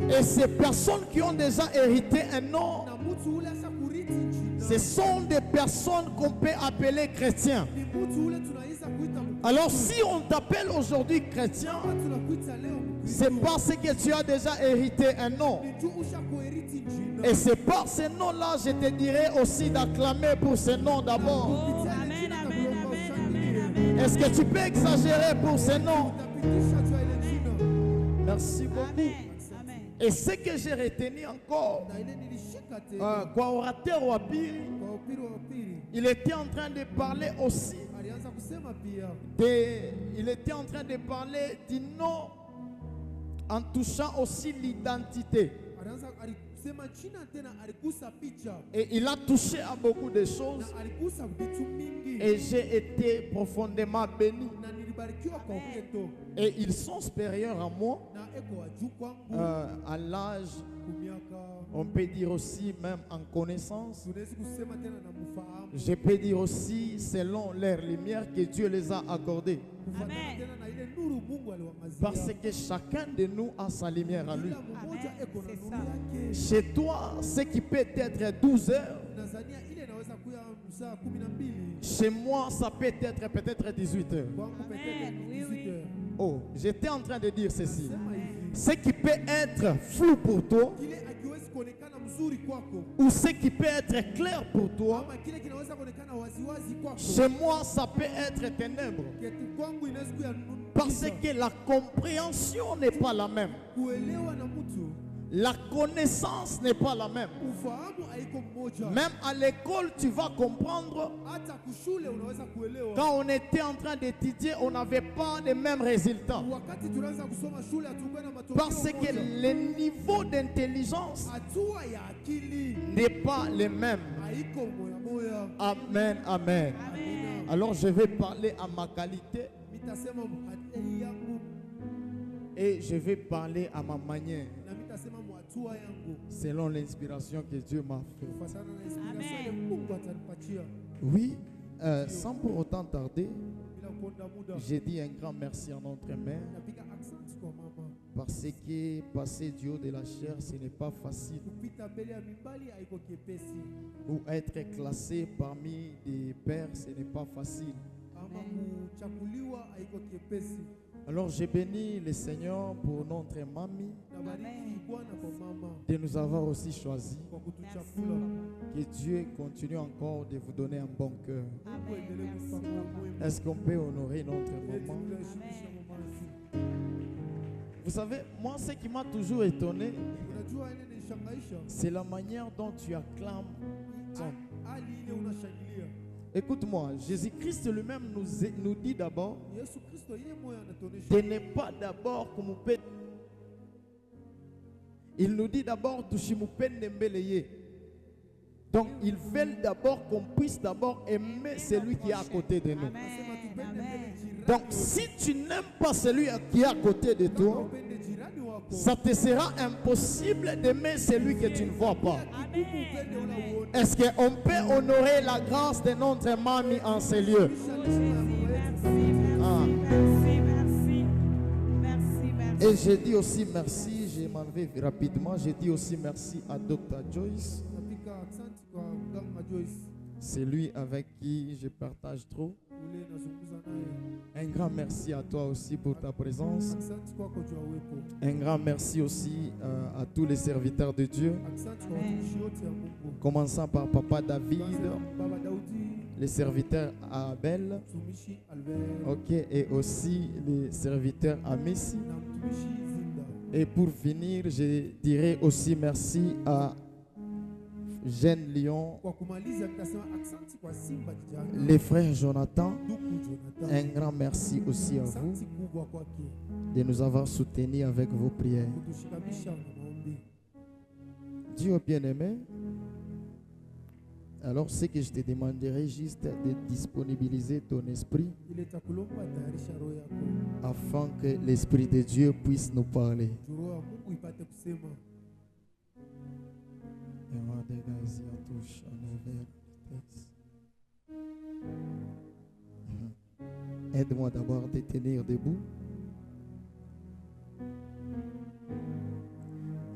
Et ces personnes qui ont déjà hérité un nom, ce sont des personnes qu'on peut appeler chrétiens. Alors si on t'appelle aujourd'hui chrétien, c'est parce que tu as déjà hérité un nom. Et c'est par ce nom-là, je te dirais aussi d'acclamer pour ce nom d'abord. Est-ce que tu peux exagérer pour ce nom? Merci beaucoup. Et ce que j'ai retenu encore, quoi orateur ou il était en train de parler aussi. Il était en train de parler du nom en touchant aussi l'identité. Et il a touché à beaucoup de choses. Et j'ai été profondément béni. Et ils sont supérieurs à moi à l'âge, on peut dire aussi même en connaissance. Je peux dire aussi selon leur lumière que Dieu les a accordées. Parce que chacun de nous a sa lumière à lui. Chez toi, ce qui peut être 12 heures, chez moi, ça peut être peut-être 18 heures. Oh, j'étais en train de dire ceci. Ce qui peut être flou pour toi, ou ce qui peut être clair pour toi, chez moi, ça peut être ténèbres. Parce que la compréhension n'est pas la même. La connaissance n'est pas la même. Même à l'école, tu vas comprendre. Quand on était en train d'étudier, on n'avait pas les mêmes résultats. Parce que le niveau d'intelligence n'est pas le même. Amen, amen. Alors je vais parler à ma qualité. Et je vais parler à ma manière. Selon l'inspiration que Dieu m'a fait. Oui, sans pour autant tarder, j'ai dit un grand merci à notre mère. Parce que passer du haut de la chair, ce n'est pas facile. Ou être classé parmi des pères, ce n'est pas facile. Alors j'ai béni le Seigneur pour notre mamie de nous avoir aussi choisi. Que Dieu continue encore de vous donner un bon cœur. Est-ce qu'on peut honorer notre maman? Vous savez, moi ce qui m'a toujours étonné, c'est la manière dont tu acclames ton. Écoute-moi, Jésus-Christ lui-même nous dit d'abord de ne pas d'abord comme peut. Il nous dit d'abord donc ils veulent d'abord qu'on puisse d'abord aimer celui qui est à côté de nous. Donc si tu n'aimes pas celui qui est à côté de toi, ça te sera impossible d'aimer celui que tu ne vois pas. Est-ce qu'on peut honorer la grâce de notre mamie en ces lieux? Ah. Et je dis aussi merci, je m'en vais rapidement, je dis aussi merci à Dr. Joyce. C'est lui avec qui je partage trop. Un grand merci à toi aussi pour ta présence. Un grand merci aussi à tous les serviteurs de Dieu. Commençant par Papa David, les serviteurs à Abel, ok, et aussi les serviteurs à Messi. Et pour finir, je dirais aussi merci à Jeune Lyon, les frères Jonathan. Un grand merci aussi à vous de nous avoir soutenus avec vos prières. Dieu bien-aimé, alors ce que je te demanderai juste de disponibiliser ton esprit afin que l'Esprit de Dieu puisse nous parler. Aide-moi d'abord à te tenir debout.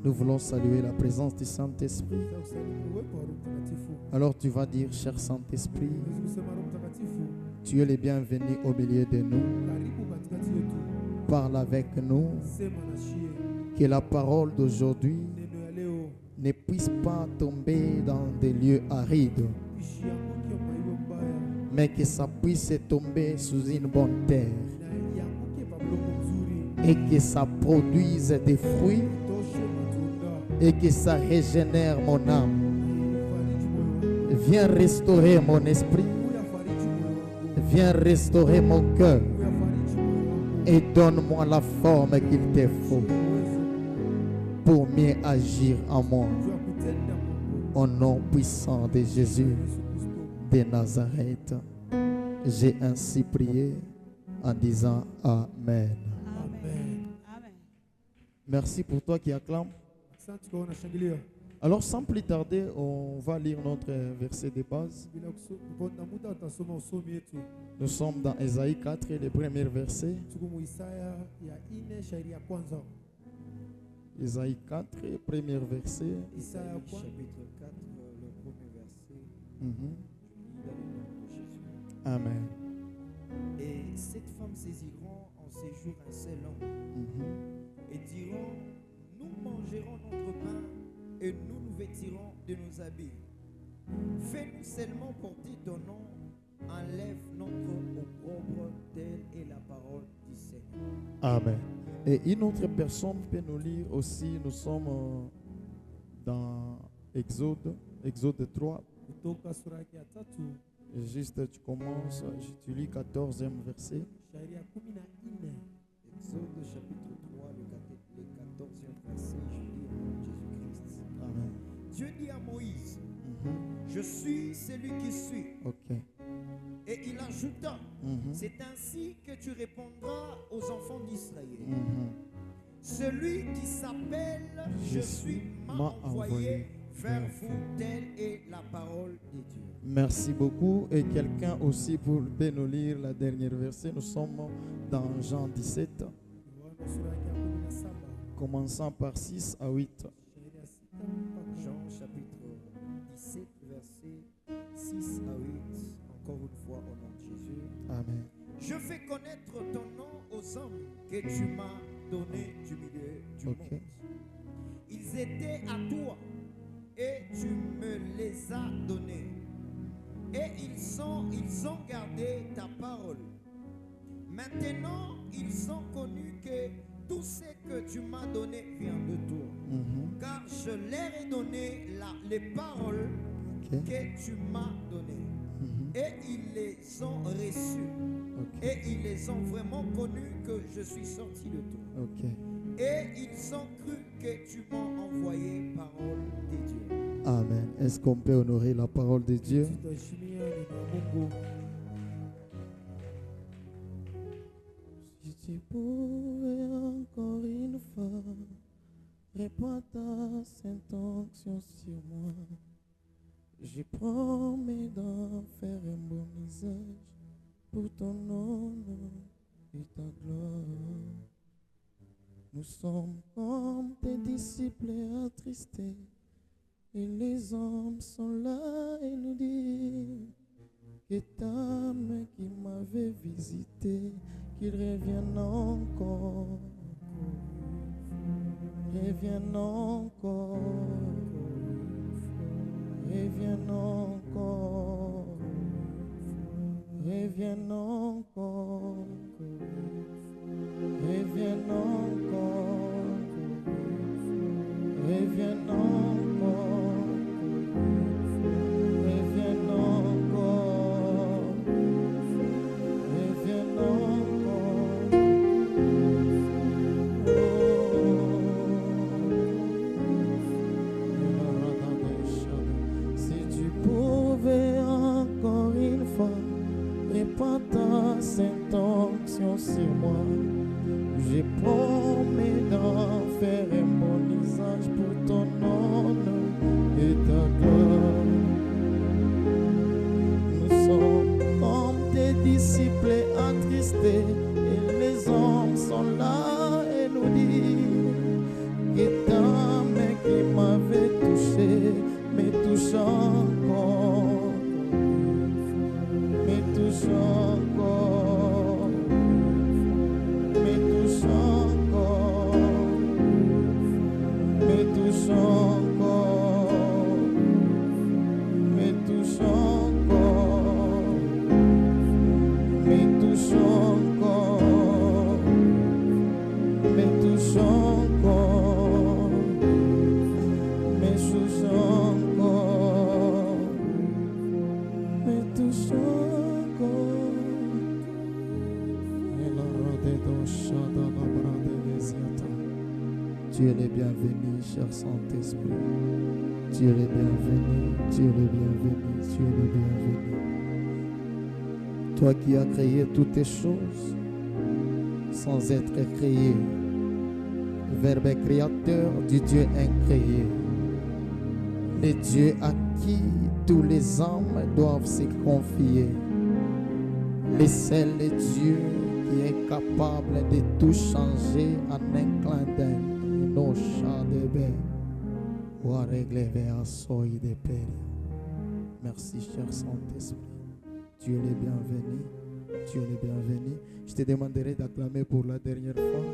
Nous voulons saluer la présence du Saint-Esprit. Alors tu vas dire, cher Saint-Esprit, tu es le bienvenu au milieu de nous. Parle avec nous. Que la parole d'aujourd'hui ne puisse pas tomber dans des lieux arides, mais que ça puisse tomber sous une bonne terre et que ça produise des fruits et que ça régénère mon âme. Viens restaurer mon esprit, viens restaurer mon cœur et donne-moi la forme qu'il te faut pour mieux agir en moi. Au nom puissant de Jésus de Nazareth, j'ai ainsi prié en disant Amen. Amen. Merci pour toi qui acclame. Alors sans plus tarder, on va lire notre verset de base. Nous sommes dans Ésaïe 4, le premier verset. Ésaïe 4, premier verset. Ésaïe chapitre 4, le premier verset. Amen. Et cette femme saisiront en séjour un seul homme et diront, nous mangerons notre pain et nous nous vêtirons de nos habits. Fais-nous seulement porter ton nom, enlève notre opprobre, telle est la parole du Seigneur. Amen. Et une autre personne peut nous lire aussi, nous sommes dans Exode 3. Et juste tu commences, tu lis 14e verset. Exode chapitre 3, le 14e verset, je lis au nom de Jésus-Christ. Amen. Dieu dit à Moïse, je suis celui qui suis. Ok. Et il ajouta, c'est ainsi que tu répondras aux enfants d'Israël. Celui qui s'appelle Je suis m'a envoyé vers vous, telle est la parole de Dieu. Merci beaucoup. Et quelqu'un aussi pour nous lire la dernière verset. Nous sommes dans Jean 17, commençant par 6 à 8. Jean chapitre 17, verset 6 à 8. Encore une fois au nom de Jésus. Amen. Je fais connaître ton nom aux hommes que tu m'as donné du milieu du monde. Ils étaient à toi et tu me les as donnés. Et ils ont gardé ta parole. Maintenant, ils ont connu que tout ce que tu m'as donné vient de toi. Car je leur ai donné les paroles que tu m'as données. Et ils les ont reçues. Et ils les ont vraiment connus que je suis sorti de toi. Et ils ont cru que tu m'as envoyé, parole de Dieu. Amen. Est-ce qu'on peut honorer la parole de Dieu? Si tu pouvais encore une fois répandre ta sainte onction sur moi, je promets d'en faire un bon usage pour ton honneur et ta gloire. Nous sommes comme tes disciples attristés, et les hommes sont là et nous disent que ta main qui m'avait visité, qu'il revienne encore, revienne encore, revienne encore, revienne encore, revienne encore, revienne encore. Répand ta sainte onction sur moi. Je promets d'en faire un bon usage pour ton honneur et ta gloire. Nous sommes comme tes disciples attristés, et les hommes sont là et nous disent que ta main me touche encore, me touche encore, me touche encore, me touche encore, me touche encore, me touche encore. Tu es le bienvenu, cher Saint-Esprit. Tu es le bienvenu, tu es le bienvenu, tu es le bienvenu. Toi qui as créé toutes les choses sans être créé. Verbe créateur du Dieu incréé. Le Dieu à qui tous les hommes doivent se confier. Le seul Dieu qui est capable de tout changer en un clin d'œil. Nos chats de baie ou à régler vers soy de paix. Merci, cher Saint-Esprit. Tu es le bienvenu. Tu es le bienvenu. Je te demanderai d'acclamer pour la dernière fois.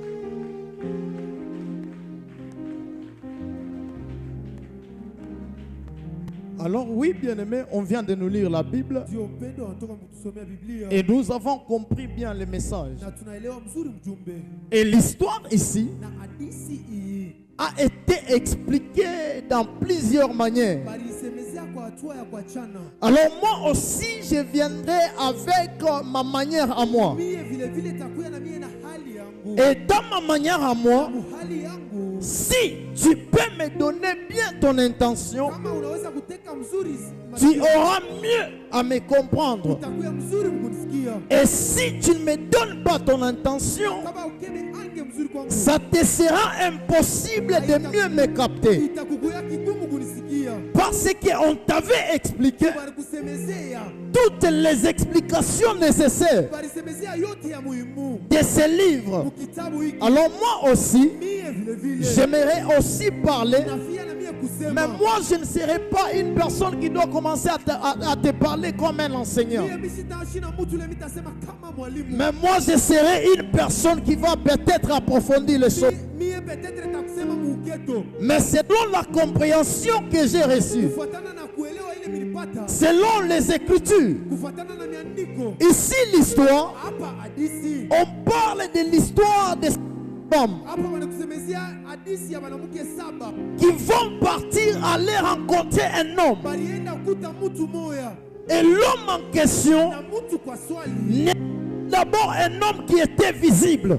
Alors oui, bien-aimés, on vient de nous lire la Bible et nous avons compris bien le message. Et l'histoire ici a été expliquée dans plusieurs manières. Alors moi aussi, je viendrai avec ma manière à moi. Et dans ma manière à moi, si tu peux me donner bien ton intention, tu auras mieux à me comprendre. Et si tu ne me donnes pas ton intention, ça te sera impossible de mieux me capter. Parce qu'on t'avait expliqué toutes les explications nécessaires de ce livre. Alors moi aussi, j'aimerais aussi parler, mais moi je ne serai pas une personne qui doit commencer à te parler comme un enseignant. Mais moi je serai une personne qui va peut-être approfondir les choses. Mais selon la compréhension que j'ai reçue, selon les Écritures, ici l'histoire, on parle de l'histoire des femmes qui vont partir aller rencontrer un homme. Et l'homme en question n'est d'abord un homme qui était visible,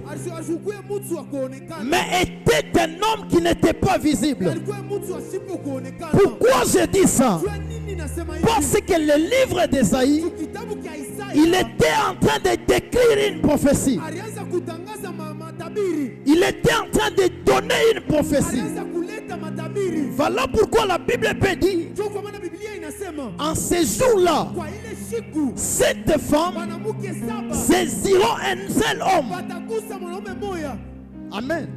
mais était un homme qui n'était pas visible. Pourquoi je dis ça? Parce que le livre d'Ésaïe, il était en train de décrire une prophétie. Il était en train de donner une prophétie. Voilà pourquoi la Bible peut dire, en ces jours-là, cette femme saisiront un seul homme. Amen.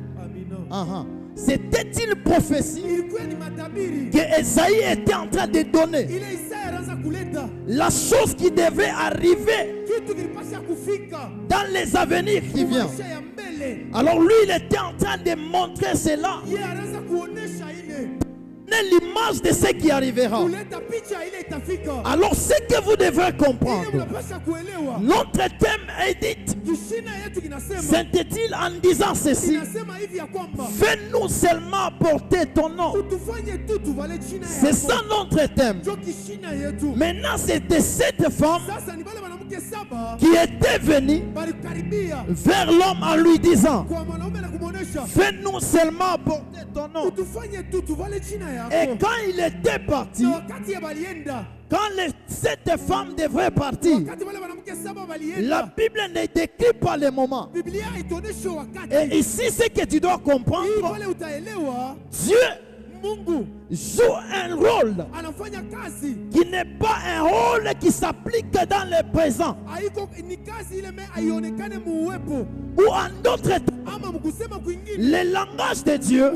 C'était une prophétie que Esaïe était en train de donner. La chose qui devait arriver dans les avenirs qui viennent. Alors lui, il était en train de montrer cela. L'image de ce qui arrivera. Alors ce que vous devez comprendre, notre thème est dit, s'intitule en disant ceci: fais-nous seulement apporter ton nom. C'est ça notre thème. Maintenant c'était cette femme qui était venue vers l'homme en lui disant, fais-nous seulement apporter ton nom. Et quand il était parti, quand cette femme devrait partir, la Bible ne décrit pas le moment. Et ici, ce que tu dois comprendre, Dieu joue un rôle qui n'est pas un rôle qui s'applique dans le présent. Ou en d'autres termes, le langage de Dieu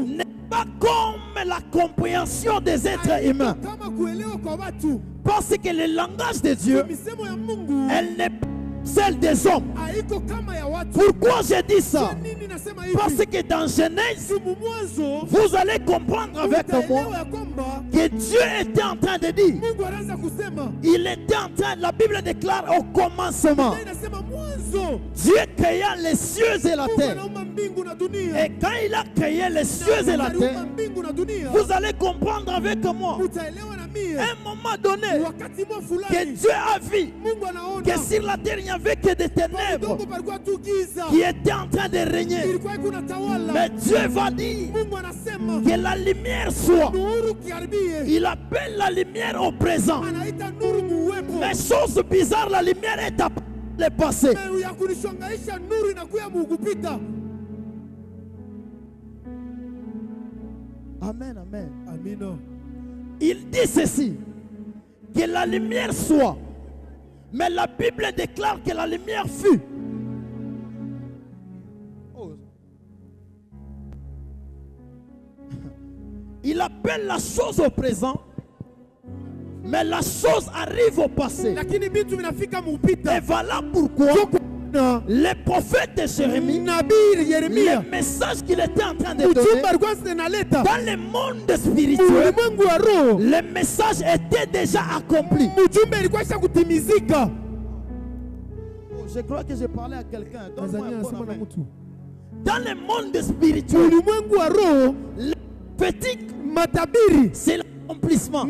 n'est pas comme la compréhension des êtres humains. Parce que le langage de Dieu, elle n'est pas celle des hommes. Pourquoi j'ai dit ça? Parce que dans Genèse, vous allez comprendre avec moi que Dieu était en train de dire, il était en train, la Bible déclare au commencement, Dieu créa les cieux et la terre. Et quand il a créé les cieux et la terre, vous allez comprendre avec moi, à un moment donné, que Dieu a vu que sur la terre il n'y avait que des ténèbres qui étaient en train de régner. Mais Dieu va dire que la lumière soit. Il appelle la lumière au présent. Mais chose bizarre, la lumière est à le passé. Amen, amen. Amen. Il dit ceci, que la lumière soit. Mais la Bible déclare que la lumière fut. Il appelle la chose au présent, mais la chose arrive au passé. Et voilà pourquoi le prophète Jérémie, le message qu'il était en train de donner dans le monde spirituel, le message était déjà accompli. Je crois que j'ai parlé à quelqu'un. Dans le monde spirituel, le prophétique, c'est l'accomplissement.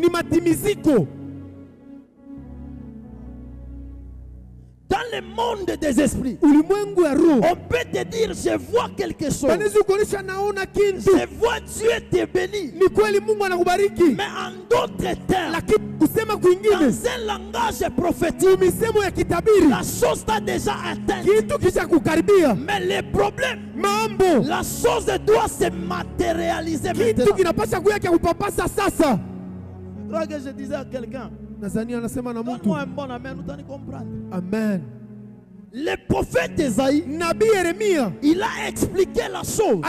Dans le monde des esprits, on peut te dire, je vois quelque chose. Je vois Dieu te bénir. Mais en d'autres termes, dans un langage prophétique, la chose t'a déjà atteint. Mais le problème, la chose doit se matérialiser maintenant. Je crois que je disais à quelqu'un, donne-moi un bon amen, nous allons comprendre. Amen. Le prophète Esaïe, il a expliqué la chose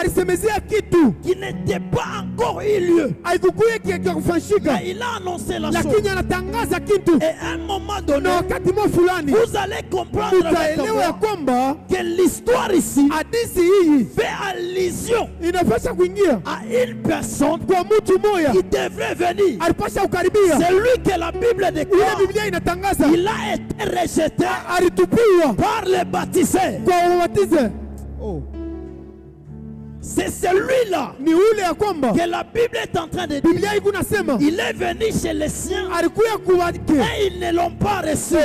qui n'était pas encore eu lieu. Mais il a annoncé la chose. Et à un moment donné, vous allez comprendre avec moi que l'histoire ici fait allusion à une personne qui devrait venir. C'est lui que la Bible déclare. Il a été rejeté par les baptisés. Oh. C'est celui-là que la Bible est en train de dire. Il est venu chez les siens et ils ne l'ont pas reçu.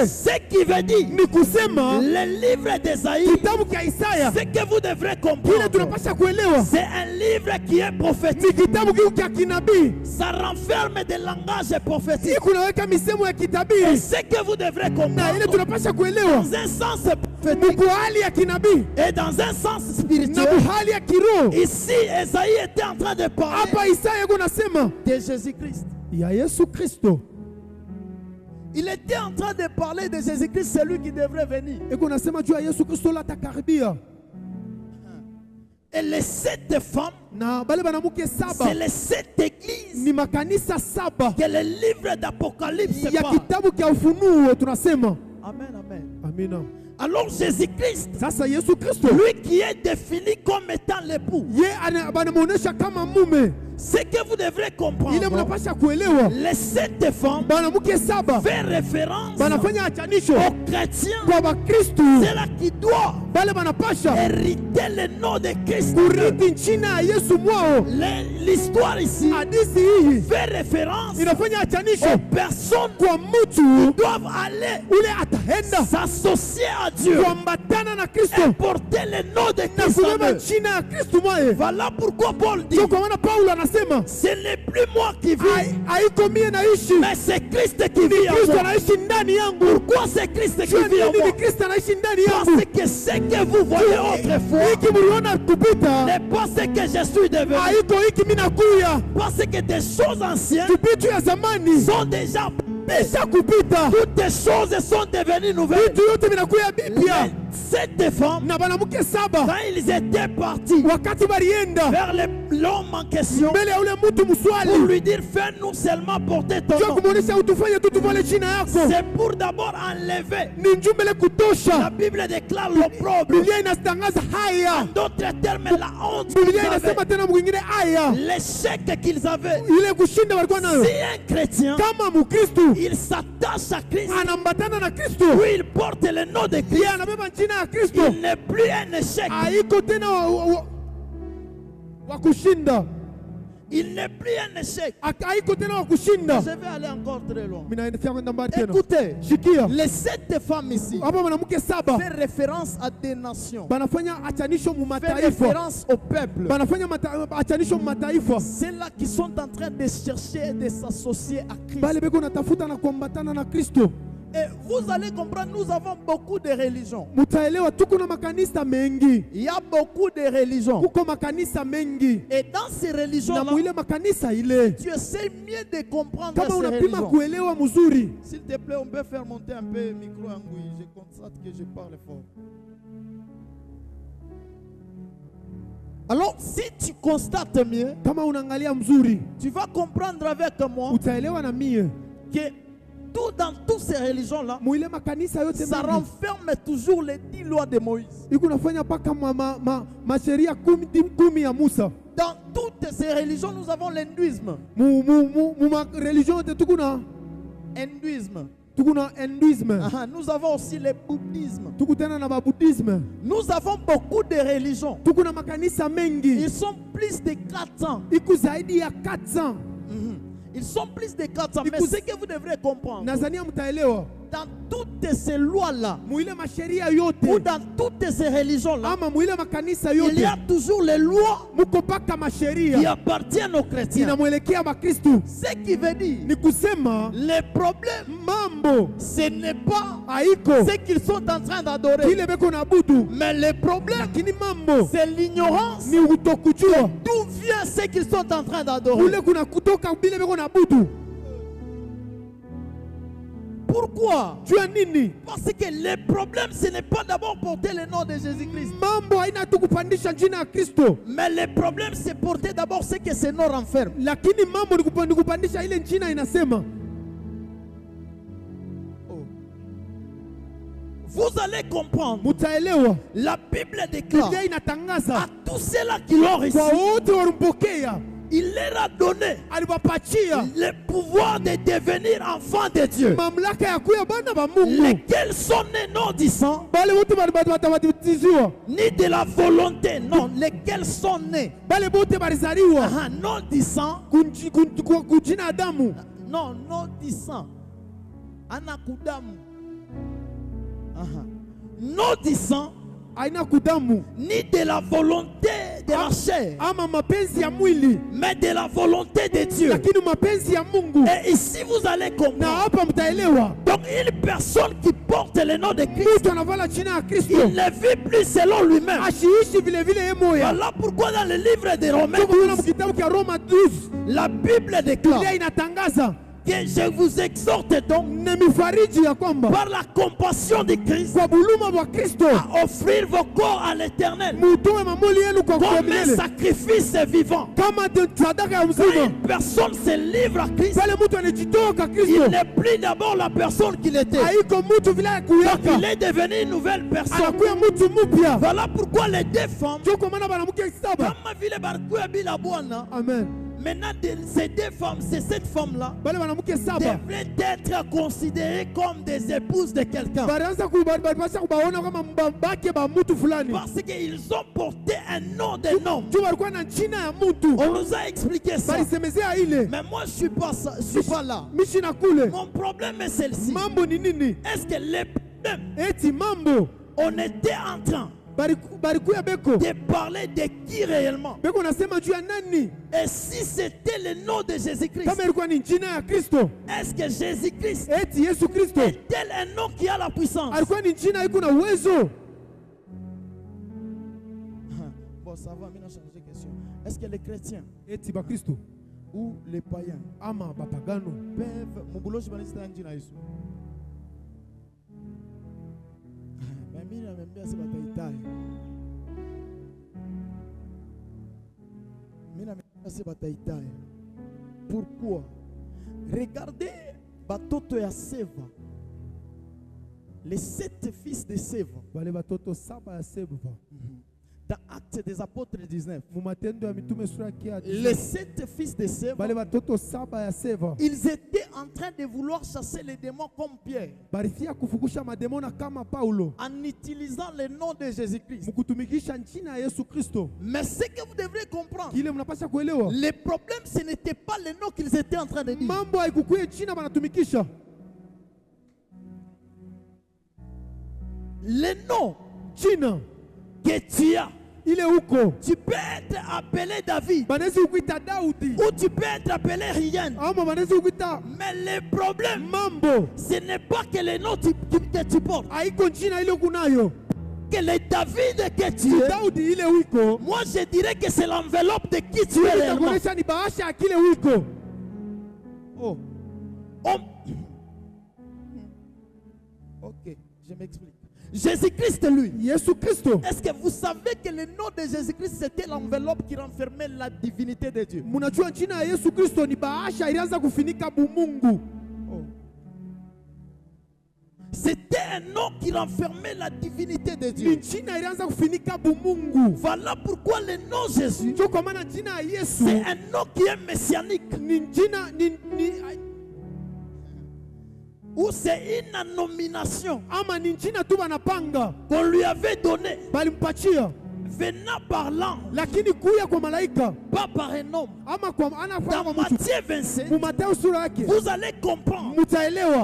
Ce qui veut dire le livre d'Esaïe, ce que vous devrez comprendre, c'est un livre qui est prophétique. Ça renferme des langages prophétiques. Et ce que vous devrez comprendre, dans un sens prophétique et dans un sens spirituel, ici, Esaïe était en train de parler de Jésus-Christ. Il était en train de parler de Jésus-Christ, celui qui devrait venir. Et les 7 femmes, c'est les 7 églises que le livre d'Apocalypse parle. Amen, amen. Alors Jésus-Christ, lui qui est défini comme étant l'époux, ce que vous devrez comprendre, les 7 femmes fait référence aux chrétiens. C'est là qui doit hériter le nom de Christ. L'histoire ici fait référence aux personnes qui doivent aller s'associer à Dieu et porter le nom de Christ. Voilà pourquoi Paul dit, ce n'est plus moi qui vis, mais c'est Christ qui vit en moi. Pourquoi c'est Christ qui vit en moi? Parce que ce que vous voyez autrefois n'est pas ce que je suis devenu. Parce que des choses anciennes sont déjà toutes les choses sont devenues nouvelles. 7 femmes, quand ils étaient partis vers l'homme en question pour lui dire fais-nous seulement porter ton nom, c'est pour d'abord enlever. La Bible déclare l'opprobre, en d'autres termes la honte qu'ils avaient, l'échec qu'ils avaient. Si un chrétien il s'attache à Christ, oui, il porte le nom de Christ, il n'est plus un échec. Il n'est plus un échec. Je vais aller encore très loin. Écoutez, les 7 femmes ici fait référence à des nations, fait référence au peuple. C'est là qui sont en train de chercher de s'associer à Christ. Et vous allez comprendre, nous avons beaucoup de religions. Il y a beaucoup de religions. Et dans ces religions-là, tu essaies mieux de comprendre ces religions. S'il te plaît, on peut faire monter un peu le micro en Gouy. Je constate que je parle fort. Alors, si tu constates mieux, tu vas comprendre avec moi que dans toutes ces religions-là, ça renferme toujours les 10 lois de Moïse. Dans toutes ces religions, nous avons l'hindouisme. Nous avons aussi le bouddhisme. Nous avons beaucoup de religions. Ils sont plus de 400. Ils sont plus de 400. Mais ce que vous devrez comprendre, dans toutes ces lois-là, ou dans toutes ces religions-là, il y a toujours les lois qui appartiennent aux chrétiens. Ce qui veut dire, le problème, ce n'est pas ce qu'ils sont en train d'adorer, mais le problème, c'est l'ignorance d'où vient ce qu'ils sont en train d'adorer. Pourquoi? Parce que le problème, ce n'est pas d'abord porter le nom de Jésus-Christ. Mais le problème, c'est porter d'abord ce que ce nom renferme. Vous allez comprendre. La Bible déclare à tous ceux-là qui l'ont reçu, il leur a donné le pouvoir de devenir enfants de Dieu, lesquels sont nés non du sang, ni de la volonté, non, lesquels sont nés non du sang, non, non du sang, non du sang, ni de la volonté de la chair, mais de la volonté de Dieu. Et ici vous allez comprendre. Donc une personne qui porte le nom de Christ, il ne vit plus selon lui-même. Voilà pourquoi dans le livre de Romains 12, la Bible déclare que je vous exhorte donc par la compassion de Christ à offrir vos corps à l'Éternel comme un sacrifice vivant. Quand une personne se livre à Christ, il n'est plus d'abord la personne qu'il était. Donc il est devenu une nouvelle personne. Voilà pourquoi les 2 femmes, Amen. Maintenant, ces 2 femmes, cette femme-là, devraient être considérées comme des épouses de quelqu'un. Parce qu'ils ont porté un nom de nom. On nous a expliqué ça. Mais moi, je ne suis pas là. Mon problème est celle-ci. Est-ce que les problèmes, on était en train de parler de qui réellement? Et si c'était le nom de Jésus-Christ, est-ce que Jésus-Christ est-elle un nom qui a la puissance? Bon, ça va, maintenant changer de question. Est-ce que les chrétiens ou les païens peuvent Pourquoi? Regardez batoto ya Seva. Les 7 fils de Seva. Dans Actes des Apôtres 19. Les 7 fils de Seva. Ils étaient en train de vouloir chasser les démons comme Pierre. En utilisant le nom de Jésus-Christ. Mais ce que vous devrez comprendre. Le problème, ce n'était pas le nom qu'ils étaient en train de dire. Le nom que tu as. Il est où? Tu peux être appelé David. Ou tu peux être appelé Rien. Mais le problème, ce n'est pas que le nom que tu portes. Que le David que tu es. Moi je dirais que c'est l'enveloppe de qui tu es réellement. Oh. Ok, je m'explique. Jésus-Christ, lui. Est-ce que vous savez que le nom de Jésus-Christ, c'était l'enveloppe qui renfermait la divinité de Dieu? Oh. C'était un nom qui renfermait la divinité de Dieu. Voilà pourquoi le nom Jésus, c'est un nom qui est messianique. Ou c'est une nomination qu'on lui avait donnée, venant par l'ange, pas par un homme. Dans Matthieu 27, vous allez comprendre.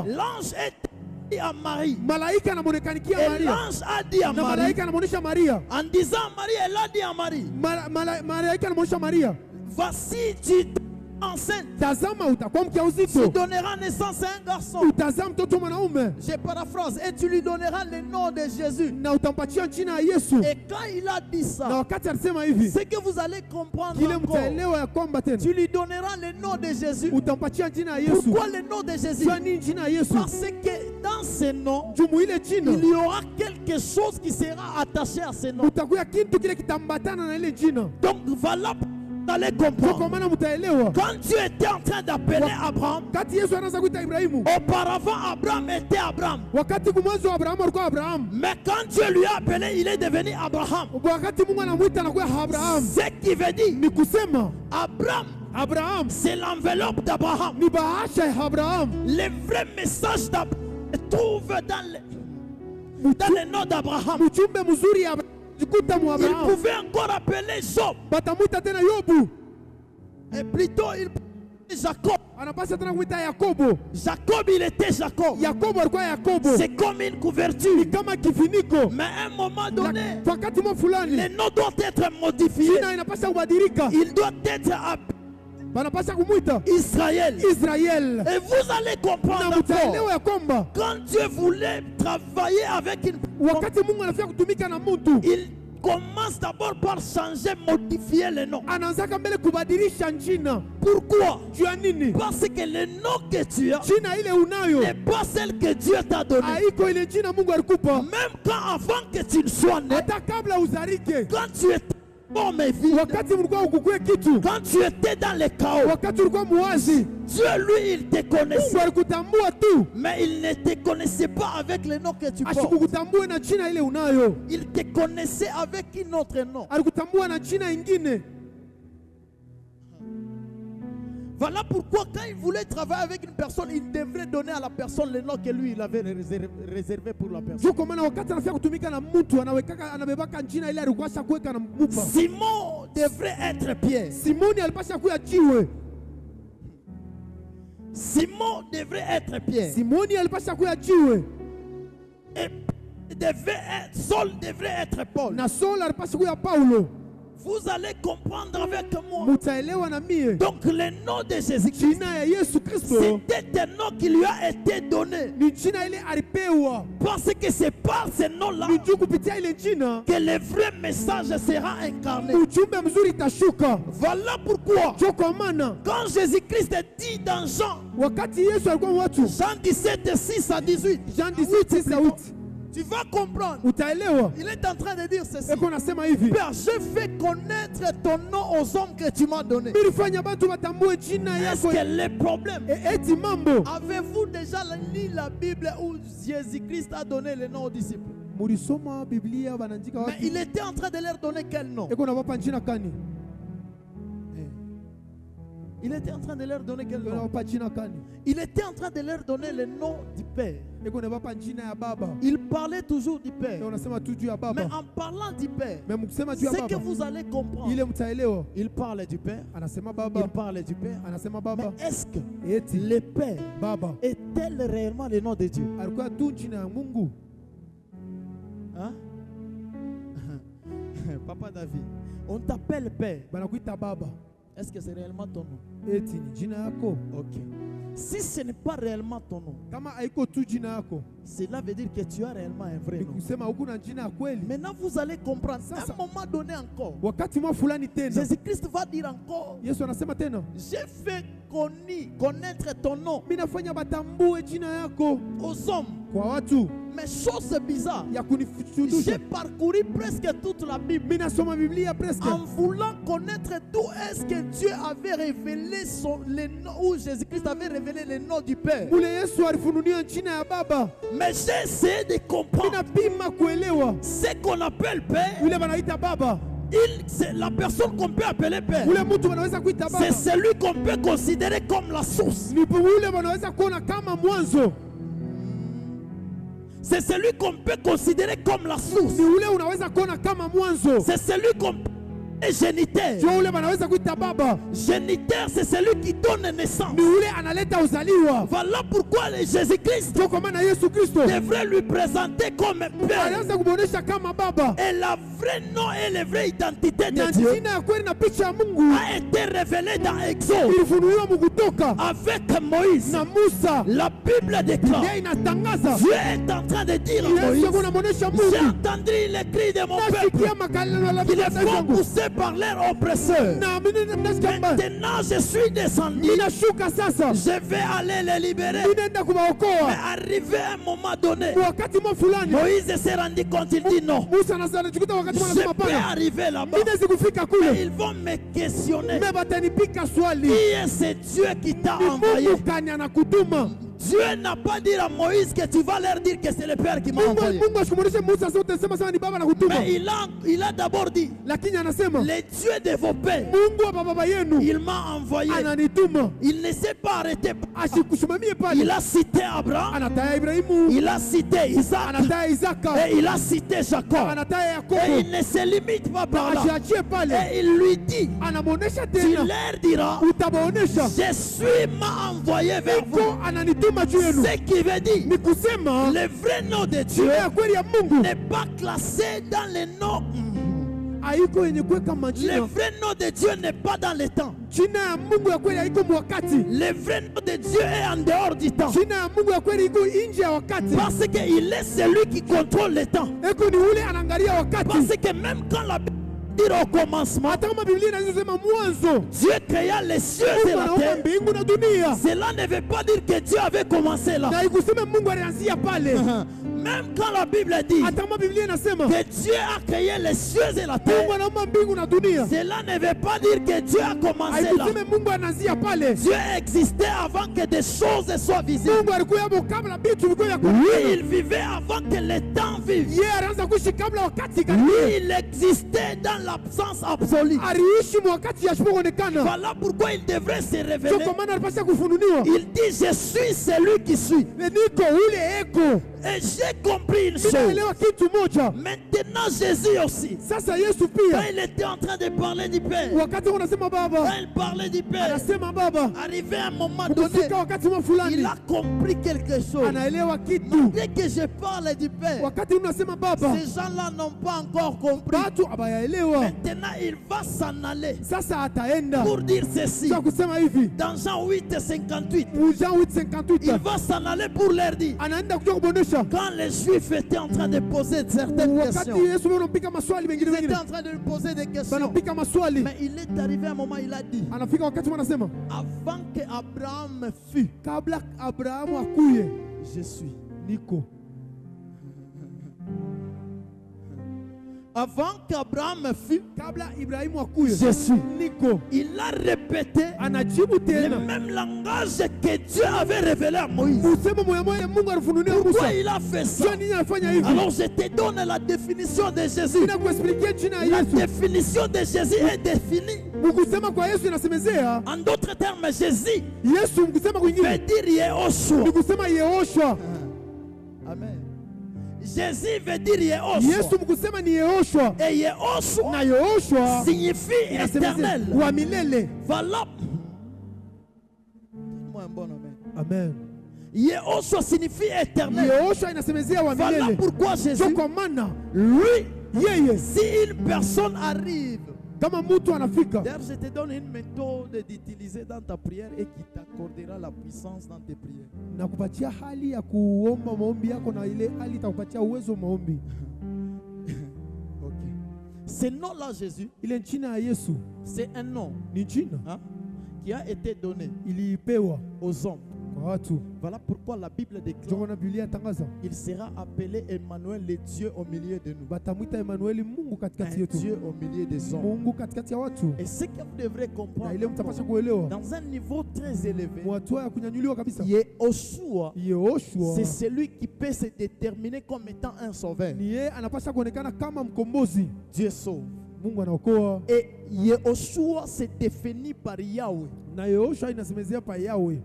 L'ange est dit à Marie. Et l'ange a dit à Marie, en disant à Marie, elle a dit à Marie, voici tu enceinte, tu donneras naissance à un garçon. Je paraphrase, et tu lui donneras le nom de Jésus. Et quand il a dit ça, c'est que vous allez comprendre encore. Tu lui donneras le nom de Jésus. Pourquoi le nom de Jésus? Parce que dans ce nom, il y aura quelque chose qui sera attaché à ce nom. Donc voilà. Vous allez comprendre. Quand Dieu était en train d'appeler Abraham, auparavant Abraham était Abraham. Mais quand Dieu lui a appelé, il est devenu Abraham. Ce qui veut dire Abraham, c'est l'enveloppe d'Abraham. Le vrai message d'Abraham se trouve dans le nom d'Abraham. Il pouvait encore appeler Job. Et plutôt il Jacob. Jacob, il était Jacob. C'est comme une couverture. Mais à un moment donné, le nom doit être modifié. Il doit être appelé Israël. Et vous allez comprendre encore, quand Dieu voulait travailler avec une il commence d'abord par changer, modifier le nom. Pourquoi? Parce que le nom que tu as n'est pas celle que Dieu t'a donnée. Même quand avant que tu ne sois né, quand tu étais quand tu étais dans le chaos, Dieu lui il te connaissait, mais il ne te connaissait pas avec le nom que tu portes. Il te connaissait avec un autre nom. Voilà pourquoi quand il voulait travailler avec une personne, il devrait donner à la personne le nom que lui il avait réservé pour la personne. Simon devrait être Pierre. Simon devrait être Pierre. Et Saul devrait être Paul. Vous allez comprendre avec moi. Donc le nom de Jésus-Christ, c'était un nom qui lui a été donné. Parce que c'est par ce nom-là que le vrai message sera incarné. Voilà pourquoi quand Jésus-Christ dit dans Jean 17, 6 à 18, Tu vas comprendre. Il est en train de dire ceci. Père, je fais connaître ton nom aux hommes que tu m'as donné. Est-ce que les problèmes? Avez-vous déjà lu la Bible où Jésus-Christ a donné le nom aux disciples? Mais il était en train de leur donner quel nom? Il était en train de leur donner quel nom? Il était en train de leur donner le nom du Père. Il parlait toujours du Père. Mais en parlant du Père, ce que vous allez comprendre, il parle du Père. Il parle du Père. Mais est-ce que le Père est-elle réellement le nom de Dieu? Hein? Papa David, on t'appelle Père. Est-ce que c'est réellement ton nom? Ok. Si ce n'est pas réellement ton nom, cela veut dire que tu as réellement un vrai nom. Maintenant vous allez comprendre. À un moment donné encore, Jésus-Christ va dire encore, j'ai fait connaître ton nom aux hommes. Mais chose bizarre, j'ai parcouru presque toute la Bible en voulant connaître d'où est-ce que Dieu avait révélé le nom, où Jésus-Christ avait révélé le nom du Père. Mais j'ai essayé de comprendre ce qu'on appelle Père. C'est la personne qu'on peut appeler Père. C'est celui qu'on peut considérer comme la source. C'est celui qu'on peut considérer comme la source. C'est celui qu'on peut géniteur. Géniteur, c'est celui qui donne naissance. Voilà pourquoi Jésus-Christ devrait lui présenter comme Père. Et la vraie nom et la vraie identité de Dieu a été révélée dans Exode avec Moïse. La Bible déclare, Dieu est en train de dire à Moïse, j'ai entendu les cris de mon peuple, ils les font pousser par leur oppresseur. Maintenant je suis descendu, je vais aller les libérer. Mais arrivé à un moment donné, Moïse s'est rendu compte, il dit non, je peux arriver là-bas, mais ils vont me questionner, qui est ce Dieu qui t'a envoyé? Dieu n'a pas dit à Moïse que tu vas leur dire que c'est le Père qui m'a envoyé. Mais il a d'abord dit, le Dieu de vos pères, il m'a envoyé. Il ne s'est pas arrêté. Il a cité Abraham, il a cité Isaac, et il a cité Jacob. Et il ne se limite pas par là. Et il lui dit, tu leur diras, je suis m'a envoyé vers vous. Ce qui veut dire, le vrai nom de Dieu n'est pas classé dans les noms. Le vrai nom de Dieu n'est pas dans le temps. Le vrai nom de Dieu est en dehors du temps. Parce qu'il est celui qui contrôle le temps. Parce que même quand la Bible dit au commencement, Dieu créa les cieux et la terre, cela ne veut pas dire que Dieu avait commencé là. Même quand la Bible dit que Dieu a créé les cieux et la terre, cela ne veut pas dire que Dieu a commencé là. Dieu existait avant que des choses soient visibles. Lui, il vivait avant que le temps vive. Lui, il existait dans l'absence absolue. Voilà pourquoi il devrait se révéler. Il dit, je suis celui qui suis. Et j'ai compris une chose. Maintenant Jésus aussi, quand il était en train de parler du Père, quand il parlait du Père, arrivé à un moment donné, il a compris quelque chose. Dès que je parle du Père, ces gens-là n'ont pas encore compris. Maintenant il va s'en aller pour dire ceci. Dans Jean 8:58, il va s'en aller pour leur dire, quand les Juifs étaient en train de poser certaines questions, ils étaient en train de lui poser des questions, mais il est arrivé à un moment, il a dit, avant qu'Abraham fût, je suis. Avant qu'Abraham fût, kabla Ibrahimu akuye, Jésus, niko il a répété anajibu le tena même langage que Dieu avait révélé à Moïse. musemo moya moya Mungu alifunulia Pourquoi Musa. il a fait ça? Sio nini anafanya hivi? Alors je te donne la définition de Jésus. Ninakuexpliquer jina ya La Yesu. définition de Jésus est définie. Mkusema kwa Yesu inasemezea En d'autres termes, Jésus Yesu, mkusema kwingine veut dire Yehoshua. ni kusema Yehoshua. Amen. Jésus veut dire Yehoshua. Yesu mkusema ni Yehoshua, Et Yehoshua na Yehoshua signifie éternel. wa milele. Voilà. Dis-moi un bon amen. Amen. Yehoshua signifie éternel. Yehoshua inasemezea wa Voilà milele. pourquoi Sio Jésus, kwa maana lui, yeye si une personne arrive, kama mtu anafika, d'ailleurs je te donne une méthode d'utiliser dans ta prière et qui t'accordera la puissance dans tes prières. na kupatia hali ya kuomba maombi yako, na ile hali itakupatia uwezo wa maombi. Ok. Ce nom-là, Jésus, Ile jina ya Yesu c'est un nom, ni jina hein, qui a été donné ilipewa aux hommes. kwa watu. Voilà pourquoi la Bible déclare Ndio maana Biblia tangaza il sera appelé Emmanuel, le Dieu au milieu de nous. batamwita Emanueli, Mungu katikati Un yetu, Dieu au milieu des hommes. Mungu katikati ya watu. Et ce que vous devrez Na comprendre, ile mtapasha kuelewa dans un niveau très élevé, mwatua ya kunyanyuliwa kabisa. Yehoshua, Yehoshua c'est celui qui peut se déterminer comme étant un sauveur. ni yeye anapasha kuonekana kama mkombozi. Dieu sauve. Mungu anaokoa, Et Yehoshua se définit par Yahweh. na Yehoshua inasemezea pa Yahweh.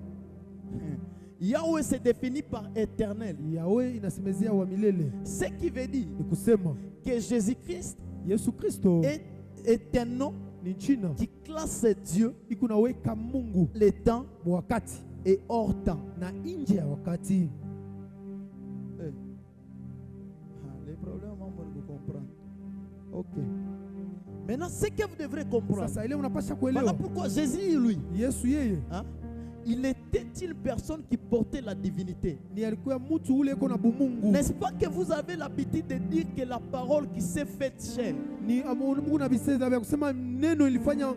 Yahweh se définit par éternel. Yahweh inasemezea wa milele, Ce qui veut dire ni kusema que Jésus-Christ Yesu Kristo est un nom ni jina qui classe Dieu, iko naweka Mungu le temps wakati et hors temps. na nje ya wakati. Les problèmes, on va vous comprendre. Ok. Maintenant, ce que vous devrez comprendre. Sasa ile unapasha Voilà kuelewa pourquoi Jésus, lui, Yesu yeye hein, il était une personne qui portait la divinité. ni alikuwa mtu ule iko na bumungu. N'est-ce pas que vous avez l'habitude de dire que la parole qui s'est faite chair? Ni Mungu na biseza vya kusema neno ilifanya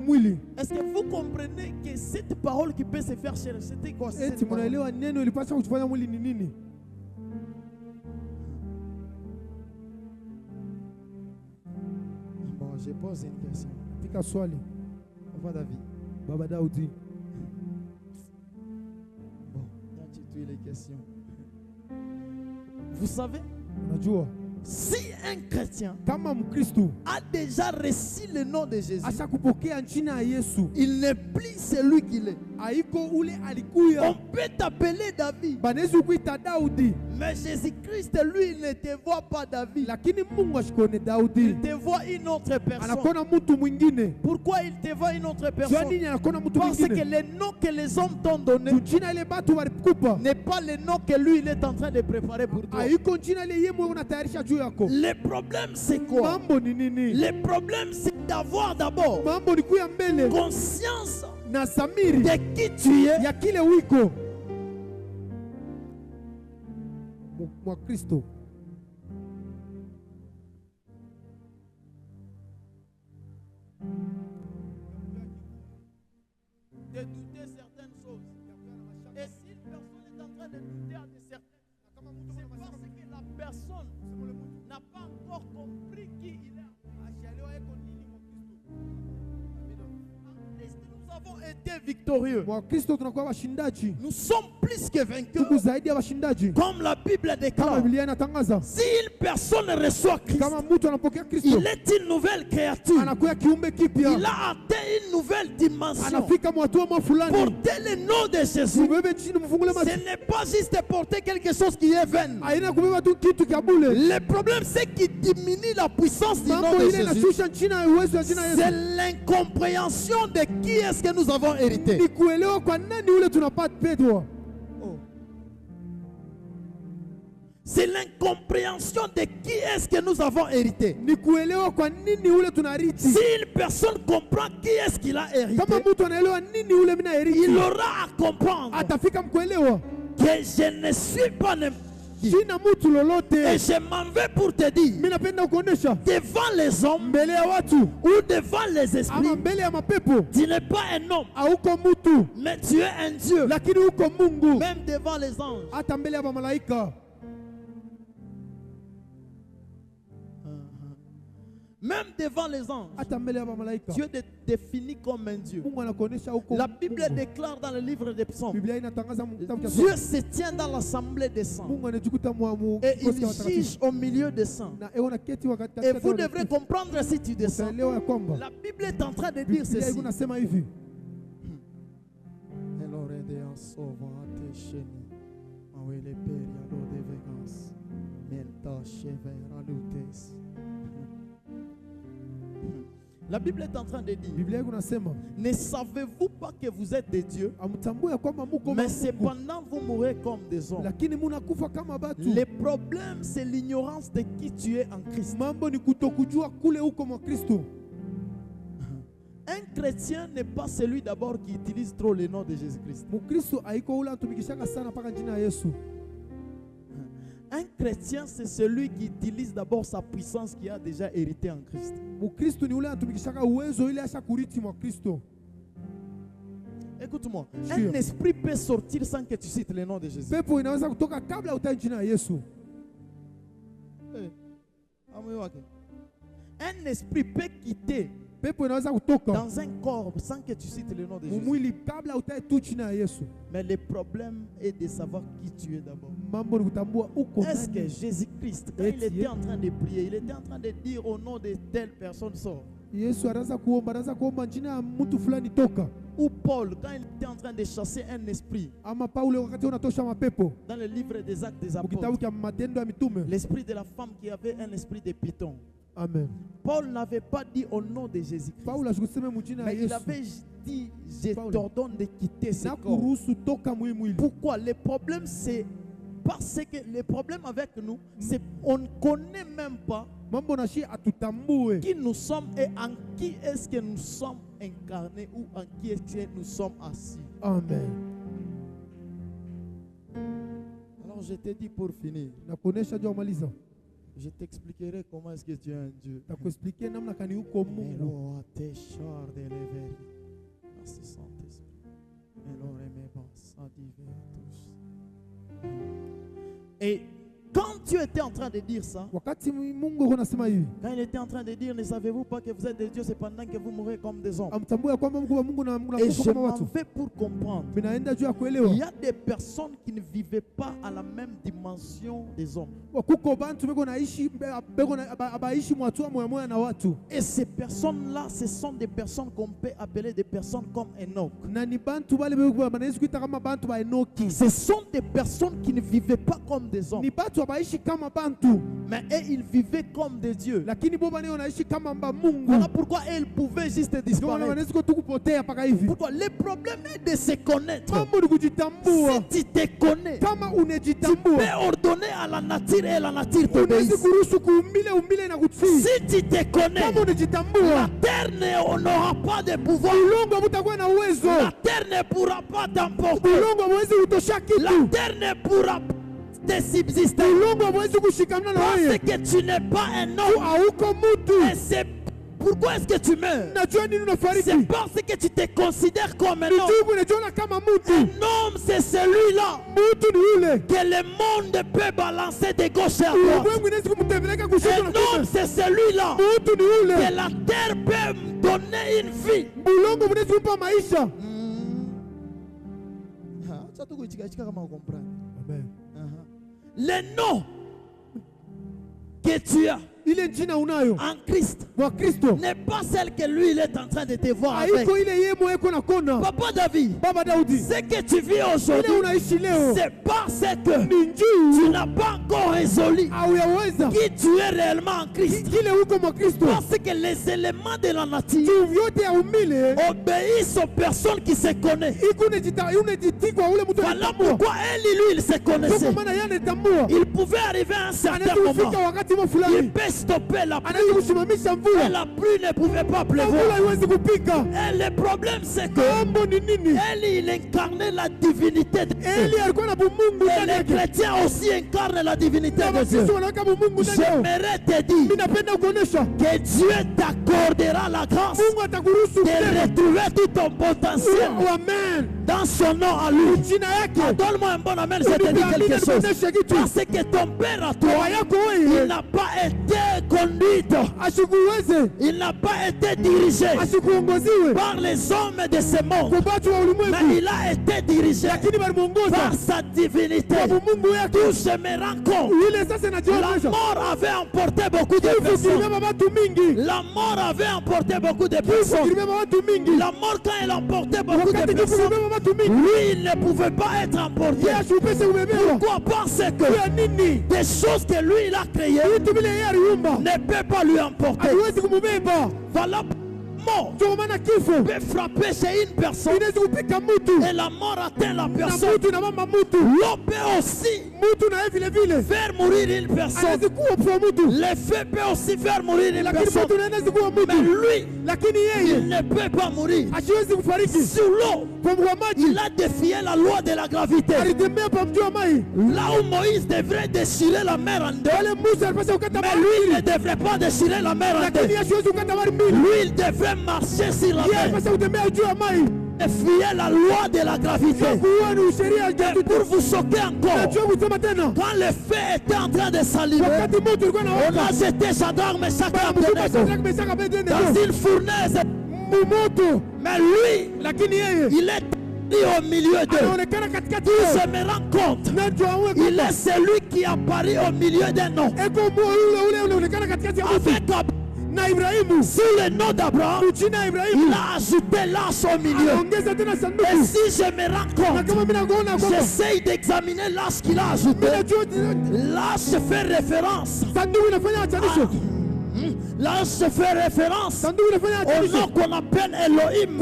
mwili. Est-ce que vous comprenez que cette parole qui peut se faire chair, c'était quoi? Cette Eti parole? mnaelewa neno ilipasha kufanya mwili ni nini? Bon, je pose une question. Pika swali. Papa David. Baba Daudi, Bon, là tu tues les questions. Vous savez, unajua si un chrétien kama Mkristo a déjà reçu le nom de Jésus, asha kupokea jina ya Yesu, il n'est plus celui qu'il est. haiko ule On alikuya, peut t'appeler David, banaweza kuita Daudi, mais Jésus-Christ, lui, il ne te voit pas David. lakini Mungu ashikone Daudi, Il te voit une autre personne. anakona mtu mwingine. Pourquoi il te voit une autre Jua personne? nini anakona mtu Parce que mwingine? le nom que les hommes t'ont donné Jina ile batu walikupa n'est pas le nom que lui, il est en train de préparer pour toi. haiko jina ile yeye mwenye unatayarisha juu yako. Le problème, c'est quoi? Mambo ni nini? Le problème, c'est d'avoir d'abord Mambo ni kuya mbele conscience na samiri de qui tu es ya kile wiko mwa Kristo. de douter certaines choses. Et si une personne est en train de douter à de certaines, c'est parce que la personne n'a pas encore compris qui il est. En Christ, nous avons été victorieux. Mwa Kristo tunakuwa washindaji. Nous sommes plus que vainqueurs. Tuko zaidi ya washindaji. Comme la Bible Kama déclare, Biblia inatangaza, si une personne reçoit Christ, kama mtu anapokea Kristo, il est une nouvelle créature. anakuwa kiumbe Il kipya, a atteint une nouvelle dimension. anafika mwatua mwa fulani. Porter le nom de Jésus, Ubebe chini mfungule ce macho. n'est pas juste porter quelque chose qui est vain. Haina kubeba tu kitu kia bule. Le problème, c'est qu'il diminue la puissance du nom Mambo de ile Jésus. inashusha chini ya uwezo wa jina C'est Yesu. l'incompréhension de qui est-ce que nous avons hérité. Ni kuelewa kwa nani ule tunapata petwa. C'est l'incompréhension de qui est-ce que nous avons hérité. Ni kuelewa kwa nini ule tunariti. Si une personne comprend qui est-ce qu'il a hérité, Kama mtu anaelewa nini ule mina il heriti, aura à comprendre atafika mkuelewa. que je ne suis pas n'importe qui. Sina mtu Et lolote. je m'en vais pour te dire, Mimi napenda kuonesha devant les hommes mbele ya watu ou devant les esprits, ama mbele ya mapepo, tu n'es pas un homme, hauko mtu, mais tu es un Dieu. lakini uko Mungu. Même devant les anges. Hata mbele ya malaika. Même devant les anges, Dieu est défini comme un Dieu. La Bible déclare dans le livre des Psaumes, Dieu se tient dans l'assemblée des saints et il juge au milieu des saints. Et vous devrez comprendre si tu descends. La Bible est en train de dire ceci. La Bible est en train de dire, ne savez-vous pas que vous êtes des dieux, mais cependant vous mourrez comme des hommes. Le problème, c'est l'ignorance de qui tu es en Christ. Un chrétien n'est pas celui d'abord qui utilise trop le nom de Jésus-Christ. Un chrétien, c'est celui qui utilise d'abord sa puissance qu'il a déjà hérité en Christ. Écoute-moi, un esprit peut sortir sans que tu cites le nom de Jésus. Un esprit peut quitter dans un corps sans que tu cites le nom de Jésus. Mais le problème est de savoir qui tu es d'abord. Est-ce que Jésus-Christ, quand il était en train de prier, il était en train de dire au nom de telle personne sort? Ou Paul, quand il était en train de chasser un esprit, dans le livre des Actes des Apôtres, l'esprit de la femme qui avait un esprit de python. Amen. Paul n'avait pas dit au nom de Jésus-Christ, mais il avait dit, je t'ordonne de quitter ce corps. Pourquoi? Le problème, c'est parce que le problème avec nous, c'est qu'on ne connaît même pas qui nous sommes et en qui est-ce que nous sommes incarnés ou en qui est-ce que nous sommes assis. Amen. Alors je te dis pour finir, je t'expliquerai comment est-ce que tu es un Dieu. Et quand tu étais en train de dire ça, quand il était en train de dire, ne savez-vous pas que vous êtes des dieux cependant que vous mourrez comme des hommes? Et je m'en vais pour comprendre. Il y a des personnes qui ne vivaient pas à la même dimension des hommes. Et ces personnes-là, ce sont des personnes qu'on peut appeler des personnes comme Enoch. Ce sont des personnes qui ne vivaient pas comme des hommes. Mais eux, ils vivaient comme des dieux. Voilà pourquoi ils pouvaient juste disparaître. Pourquoi? Le problème est de se connaître. Si tu te connais, tu peux ordonner à la nature et la nature t'obéisse. Si tu te connais, la terre n'aura pas de pouvoir. La terre ne pourra pas t'emporter. La terre ne pourra pas te subsister. Parce que tu n'es pas un homme. Et c'est pourquoi est-ce que tu meurs? C'est parce que tu te considères comme un homme. Un homme, c'est celui-là que le monde peut balancer de gauche à droite. Un homme, c'est celui-là que la terre peut donner une vie. Le nom que tu as en Christ n'est pas celle que lui il est en train de te voir avec. Papa David, ce que tu vis aujourd'hui, c'est parce que tu n'as pas encore résolu qui tu es réellement en Christ. Parce que les éléments de la nature obéissent aux personnes qui se connaissent. Voilà pourquoi elle et lui, il se connaissait. Il pouvait arriver à un certain moment. Il peut stopper la pluie. Et la pluie ne pouvait pas pleuvoir. Et le problème, c'est que Élie, il incarnait la divinité de Dieu. Et les chrétiens aussi incarnent la divinité de Dieu. J'aimerais te dire que Dieu t'accordera la grâce de retrouver tout ton potentiel dans son nom à lui. Donne-moi un bon amen, je te dis quelque chose. Parce que ton père à toi, il n'a pas été conduite. Il n'a pas été dirigé par les hommes de ce monde, mais il a été dirigé par sa divinité. Tout se me rend compte. La mort avait emporté beaucoup de personnes. La mort avait emporté beaucoup de personnes. La mort, quand elle emportait beaucoup de personnes, lui, il ne pouvait pas être emporté. Pourquoi? Parce que des choses que lui, il a créées ne peut pas lui emporter. Voilà. Mort peut frapper chez une personne et la mort atteint la personne. L'eau peut aussi faire mourir une personne. Le feu peut aussi faire mourir une personne. Mais lui, il ne peut pas mourir. Sur l'eau, il a défié la loi de la gravité. Là où Moïse devrait déchirer la mer en deux, mais lui, il ne devrait pas déchirer la mer en deux. Lui, il devrait marcher sur la mer. Défier la loi de la gravité. Et pour vous choquer encore, quand le feu était en train de s'allumer, on a jeté Shadrach, Meshach et Abednego dans une fournaise. Mais lui, il est au milieu d'eux. Je me rends compte, il est celui qui apparaît au milieu d'un homme. Avec sur le nom d'Abraham, il a ajouté l'âge au milieu. Et si je me rends compte, j'essaye d'examiner l'âge qu'il a ajouté. L'âge fait référence. L'âge fait référence au nom qu'on appelle Elohim.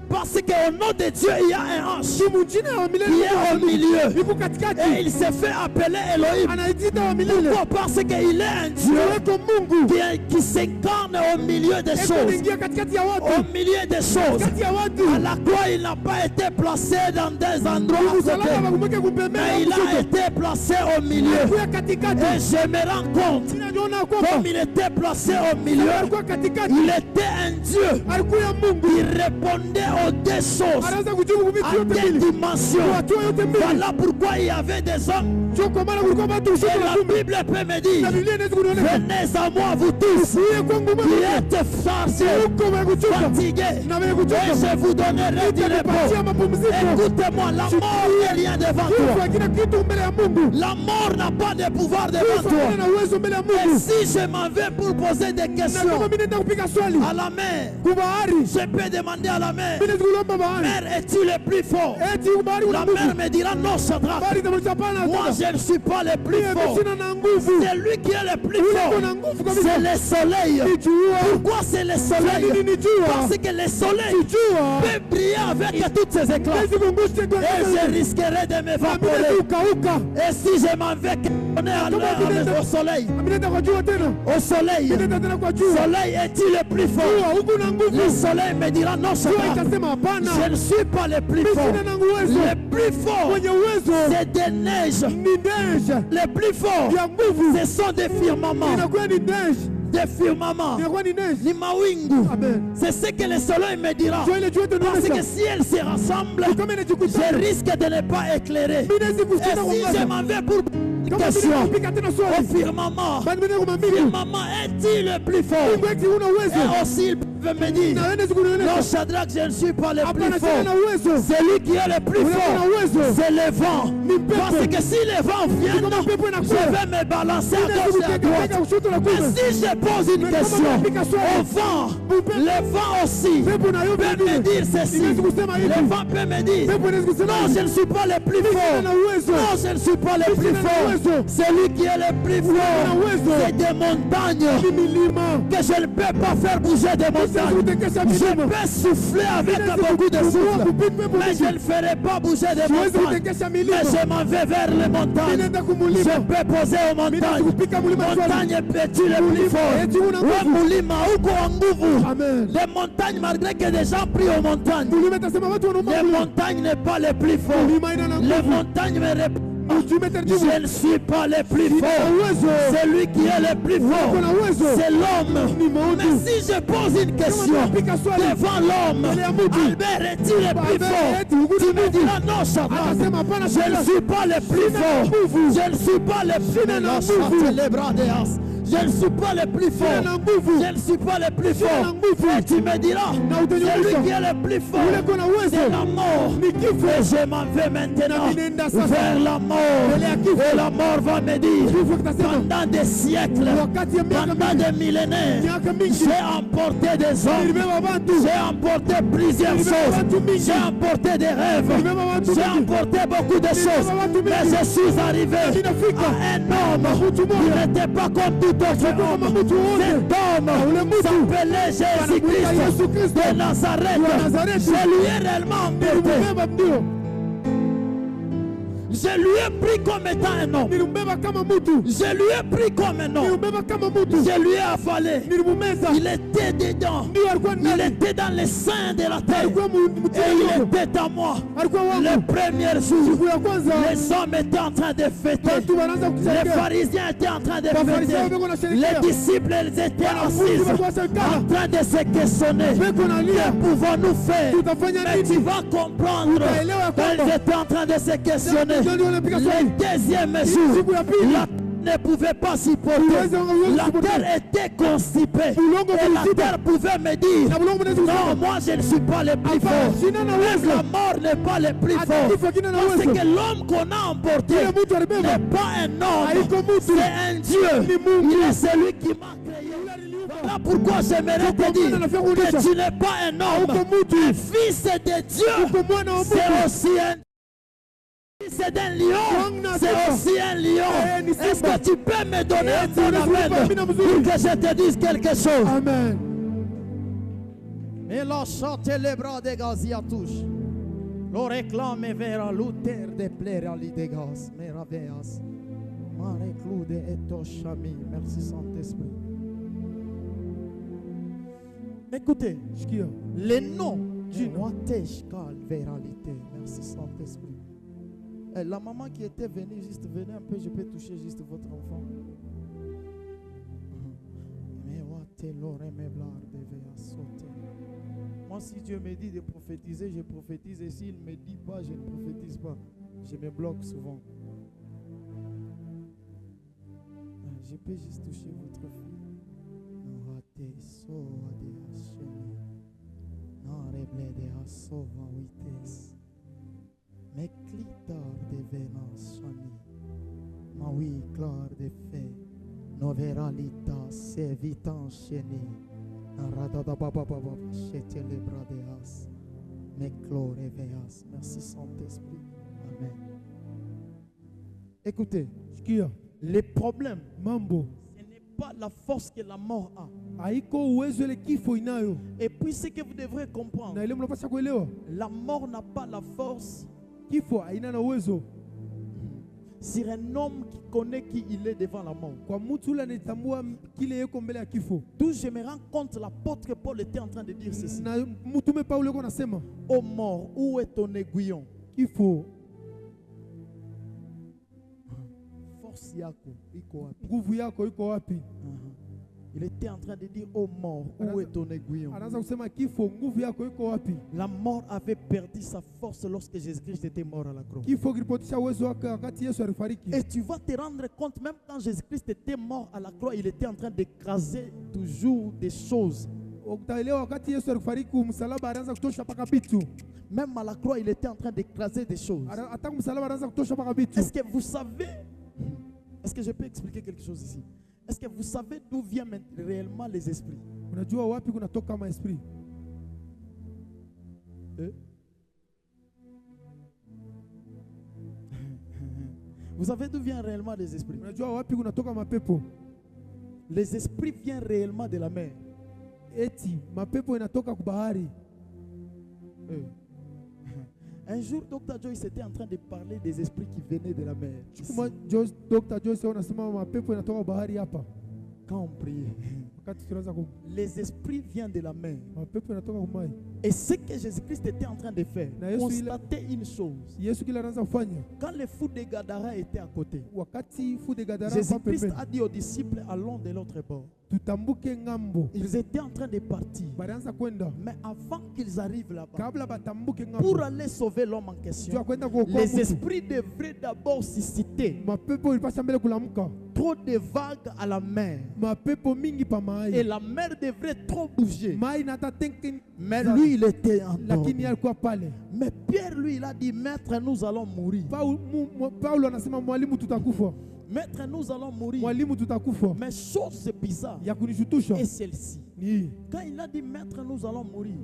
Parce qu'au nom de Dieu, il y a un ange qui est au milieu. Et il s'est fait appeler Elohim. Pourquoi? Parce qu'il est un Dieu qui s'incarne au milieu des choses. Au milieu des choses. À la croix, il n'a pas été placé dans des endroits à côté, mais il a été placé au milieu. Et je me rends compte, comme il était placé au milieu, il était un Dieu qui répondait aux deux choses, à des dimensions. Voilà pourquoi il y avait des hommes. Et la Bible peut me dire, venez à moi vous tous qui êtes chargés, fatigués, et je vous donnerai du repos. Écoutez-moi, la mort n'est rien devant toi. La mort n'a pas de pouvoir devant toi. Et si je m'en vais pour poser des questions à la mer, je peux demander à la mer, mère, es-tu le plus fort? La mère me dira non, Shadrach. Moi, je ne suis pas le plus fort. C'est lui qui est le plus fort. C'est le soleil. Pourquoi c'est le soleil? Parce que le soleil peut briller avec tous ses éclats. Et je risquerai de m'évaporer. Et si je m'en vais au soleil, soleil, es-tu le plus fort? Le soleil me dira non, Shadrach. Je ne suis pas le plus fort. Le plus fort, c'est des neiges. Les plus forts, ce sont des firmaments. Des firmaments, ni mawingu. C'est ce que le soleil me dira. Parce que si elles se rassemblent, je risque de ne pas éclairer. Et si je m'en vais pour question au firmament, firmament est-il le plus fort? Et aussi il peut me dire, non, Shadrach, je ne suis pas le plus fort. Celui qui est le plus fort, c'est le vent. Parce que si le vent vient, je vais me balancer à gauche et à droite. Mais si je pose une question au vent, le vent aussi peut me dire ceci. Le vent peut me dire, non, je ne suis pas le plus fort. Non, je ne suis pas le plus fort. Celui qui est le plus fort, c'est des montagnes que je ne peux pas faire bouger des montagnes. Je peux souffler avec beaucoup de souffle, mais je ne ferai pas bouger des montagnes. Mais je m'en vais vers les montagnes. Je peux poser aux montagnes. Montagne, es-tu le plus fort? Les montagnes, malgré que des gens prient aux montagnes, les montagnes n'est pas le plus fort. Les montagnes me répondent. Je ne suis pas le plus fort. C'est lui qui est le plus fort. C'est l'homme. Mais si je pose une question devant l'homme, Albert, es-tu le plus fort? Tu me diras non, Shadrach. Je ne suis pas le plus fort. Je ne suis pas le plus fort. Je ne suis pas le plus fort. Je ne suis pas le plus fort. Et tu me diras, celui qui est le plus fort, c'est la mort. Et je m'en vais maintenant vers la mort. Et la mort va me dire, pendant des siècles, pendant des millénaires, j'ai emporté des hommes, j'ai emporté plusieurs choses, j'ai emporté des rêves, j'ai emporté beaucoup de choses. Mais je suis arrivé à un homme qui n'était pas comme tout autre homme. Cet homme s'appelait Jésus-Christ de Nazareth. Je lui ai réellement embêté. Je lui ai pris comme étant un homme. Je lui ai pris comme un homme. Je lui ai avalé. Il était dedans. Il était dans les seins de la terre. Et il était à moi. Le premier jour, les hommes étaient en train de fêter. Les pharisiens étaient en train de fêter. Les disciples étaient assis en train de se questionner. Que pouvons-nous faire? Mais tu vas comprendre. Ils étaient en train de se questionner. Le deuxième jour, la terre ne pouvait pas supporter. La terre était constipée. Et la terre pouvait me dire, non, moi je ne suis pas le plus fort. Même la mort n'est pas le plus fort. Parce que l'homme qu'on a emporté n'est pas un homme, c'est un Dieu. Il est celui qui m'a créé. Voilà pourquoi j'aimerais te dire que tu n'es pas un homme. Un fils de Dieu, c'est aussi un c'est un lion, c'est aussi un lion. Est-ce que tu peux me donner un bon amen pour que je te dise quelque chose? Amen. Et la chante les bras des gaz y a touche. Le réclame vers l'auteur des plaies à l'idégas. Meraveas. Mare cloude et tochami. Merci Saint-Esprit. Écoutez, les noms du Noateshkal véralité. Merci Saint-Esprit. La maman qui était venue, juste venez un peu, je peux toucher juste votre enfant. Moi, si Dieu me dit de prophétiser, je prophétise. Et s'il ne me dit pas, je ne prophétise pas. Je me bloque souvent. Je peux juste toucher votre fille. Mais clitar de venas chani, ma oui clar de fait, noveralita se vit enchaîné, radada baba baba, chete les bras de as, mais clore veas. Merci Saint-Esprit. Amen. Écoutez, les problèmes, mambo, ce n'est pas la force que la mort a. Et puis ce que vous devrez comprendre, la mort n'a pas la force sur un homme qui connaît qui il est devant la mort. D'où je me rends compte, l'apôtre Paul était en train de dire ceci. Ô mort, où est ton aiguillon? Force yako iko wapi? Il était en train de dire, oh mort, où est ton aiguillon? La mort avait perdu sa force lorsque Jésus-Christ était mort à la croix. Et tu vas te rendre compte, même quand Jésus-Christ était mort à la croix, il était en train d'écraser toujours des choses. Même à la croix, il était en train d'écraser des choses. Est-ce que vous savez, est-ce que je peux expliquer quelque chose ici? Est-ce que vous savez d'où viennent réellement les esprits? Vous savez d'où viennent réellement les esprits? Les esprits viennent réellement de la mer. Un jour, Dr. Joyce était en train de parler des esprits qui venaient de la mer. Quand on priait, les esprits viennent de la mer. Et ce que Jésus-Christ était en train de faire, constater une chose. Quand les fous de Gadara étaient à côté, Jésus-Christ a dit aux disciples, allons de l'autre bord. Ils étaient en train de partir. Mais avant qu'ils arrivent là-bas, pour aller sauver l'homme en question, les esprits devraient d'abord susciter trop de vagues à la mer. Et la mer devrait trop bouger. Mais lui, il était endormi. Mais Pierre, lui, il a dit, maître, nous allons mourir. Maître, nous allons mourir. Mais chose bizarre est celle-ci. Quand il a dit, maître, nous allons mourir,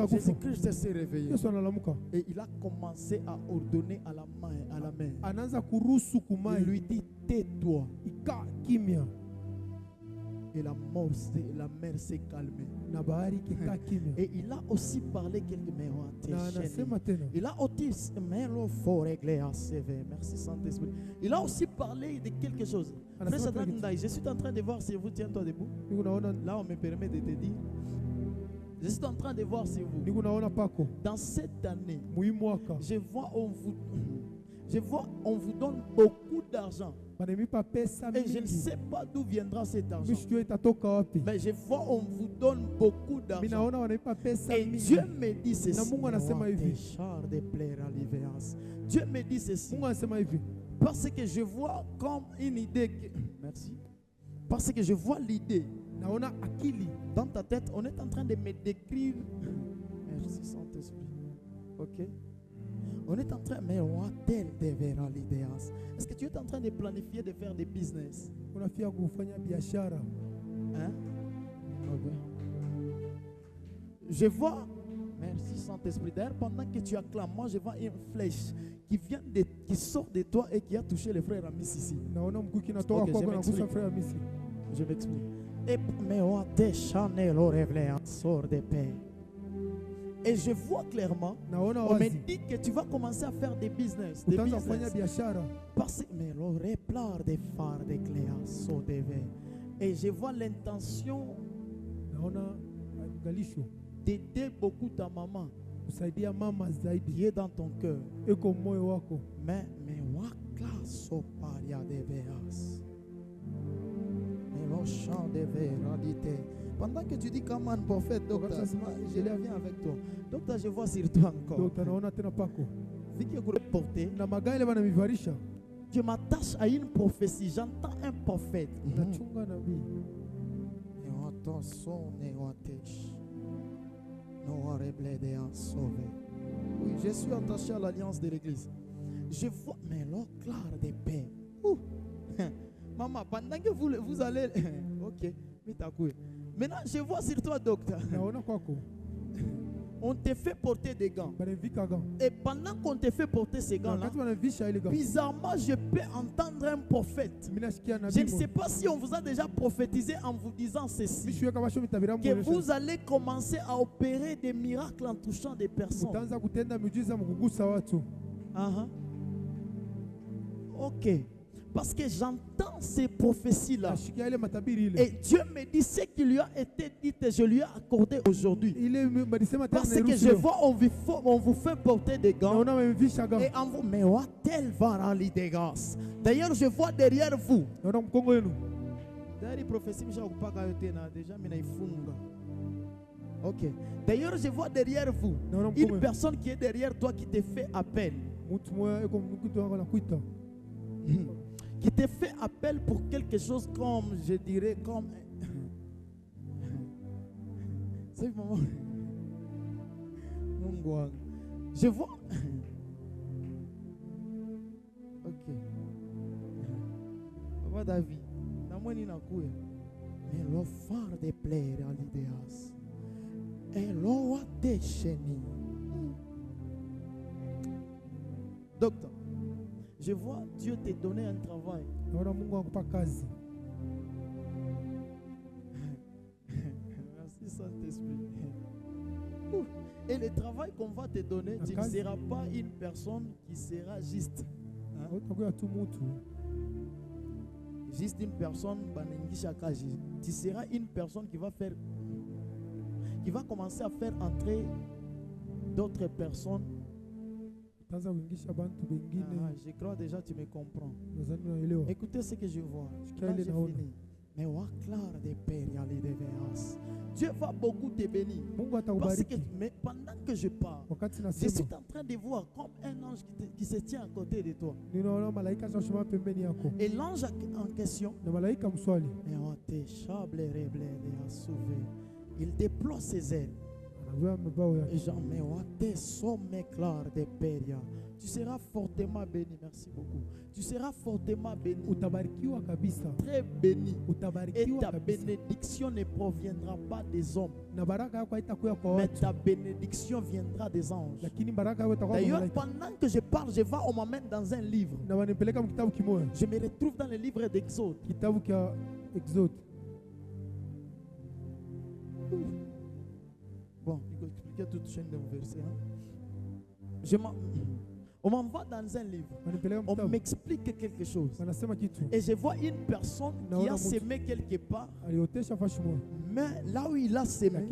Jésus-Christ s'est réveillé. Et il a commencé à ordonner à la mer. Il lui dit, tais-toi. Et la mer s'est calmée. Et il a aussi parlé quelque Il a aussi merci Saint-Esprit. Il a aussi parlé de quelque chose. Je suis en train de voir si vous tiens-toi debout. Là on me permet de te dire. Je suis en train de voir si vous. Dans cette année, je vois on vous donne beaucoup d'argent. Et je ne sais pas d'où viendra cet argent. Mais je vois on vous donne beaucoup d'argent. Et Dieu me dit ceci. Dieu me dit ceci. Parce que je vois comme une idée. Merci. Parce que je vois l'idée. Dans ta tête, on est en train de me décrire. Merci Saint-Esprit. Ok. On est en train, mais on a tel devera l'idéas. Est-ce que tu es en train de planifier de faire des business? Hein? Okay. Je vois, merci Saint-Esprit. D'ailleurs, pendant que tu acclames, moi je vois une flèche qui sort de toi et qui a touché le frère Amis ici. Je m'explique. Et mais on a des chanel au réveil sort de paix. Et je vois clairement, on me dit que tu vas commencer à faire des business. Parce que mais l'aurait plein de phares de cléas au devait. Et je vois l'intention d'aider beaucoup ta maman qui est dans ton cœur. Mais wakla soparia de veas. Mais le chant de vérité. Pendant que tu dis comme un prophète, docteur, je viens avec toi. Docteur, je vois sur toi encore. Vu que vous portez, je m'attache à une prophétie. J'entends un prophète. Oui, je suis attaché à l'alliance de l'église. Je vois, mais l'eau claire de paix. Maman, pendant que vous allez. Ok, maintenant, je vois sur toi, docteur. On te fait porter des gants. Et pendant qu'on te fait porter ces gants-là, bizarrement, je peux entendre un prophète. Je ne sais pas si on vous a déjà prophétisé en vous disant ceci. Que vous allez commencer à opérer des miracles en touchant des personnes. Ok. Parce que j'entends ces prophéties-là. Et Dieu me dit ce qui lui a été dit et je lui ai accordé aujourd'hui. Parce que je vois, on vous fait porter des gants. Et en vous, mais tel va les dégâts. D'ailleurs, je vois derrière vous. Ok. D'ailleurs, je vois derrière vous une personne qui est derrière toi qui te fait appel. Qui te fait appel pour quelque chose comme, je dirais, comme... C'est maman. Je vois... Ok. Papa David, mais l'offre de plaire à l'idéas. Et l'eau a déchaîné. Docteur. Je vois Dieu te donner un travail. Merci Saint-Esprit. Et le travail qu'on va te donner, tu ne seras pas une personne qui sera juste. Hein? juste une personne, tu seras une personne qui va commencer à faire entrer d'autres personnes. Je crois déjà tu me comprends. Écoutez ce que je vois. Là, j'ai fini. Mais Dieu va beaucoup te bénir. Parce que, mais pendant que je parle, je suis en train de voir comme un ange qui se tient à côté de toi. Et l'ange en question, il déploie ses ailes. Tu seras fortement béni. Merci beaucoup. Tu seras fortement béni. Très béni. Et ta bénédiction ne proviendra pas des hommes, mais ta bénédiction viendra des anges. D'ailleurs, pendant que je parle, je vais, on m'amène dans un livre. Je me retrouve dans le livre d'Exode. Bon, il faut expliquer toute chaîne de versets. On m'envoie dans un livre. On m'explique quelque chose. Et je vois une personne qui a semé quelque part. Mais là où il a semé,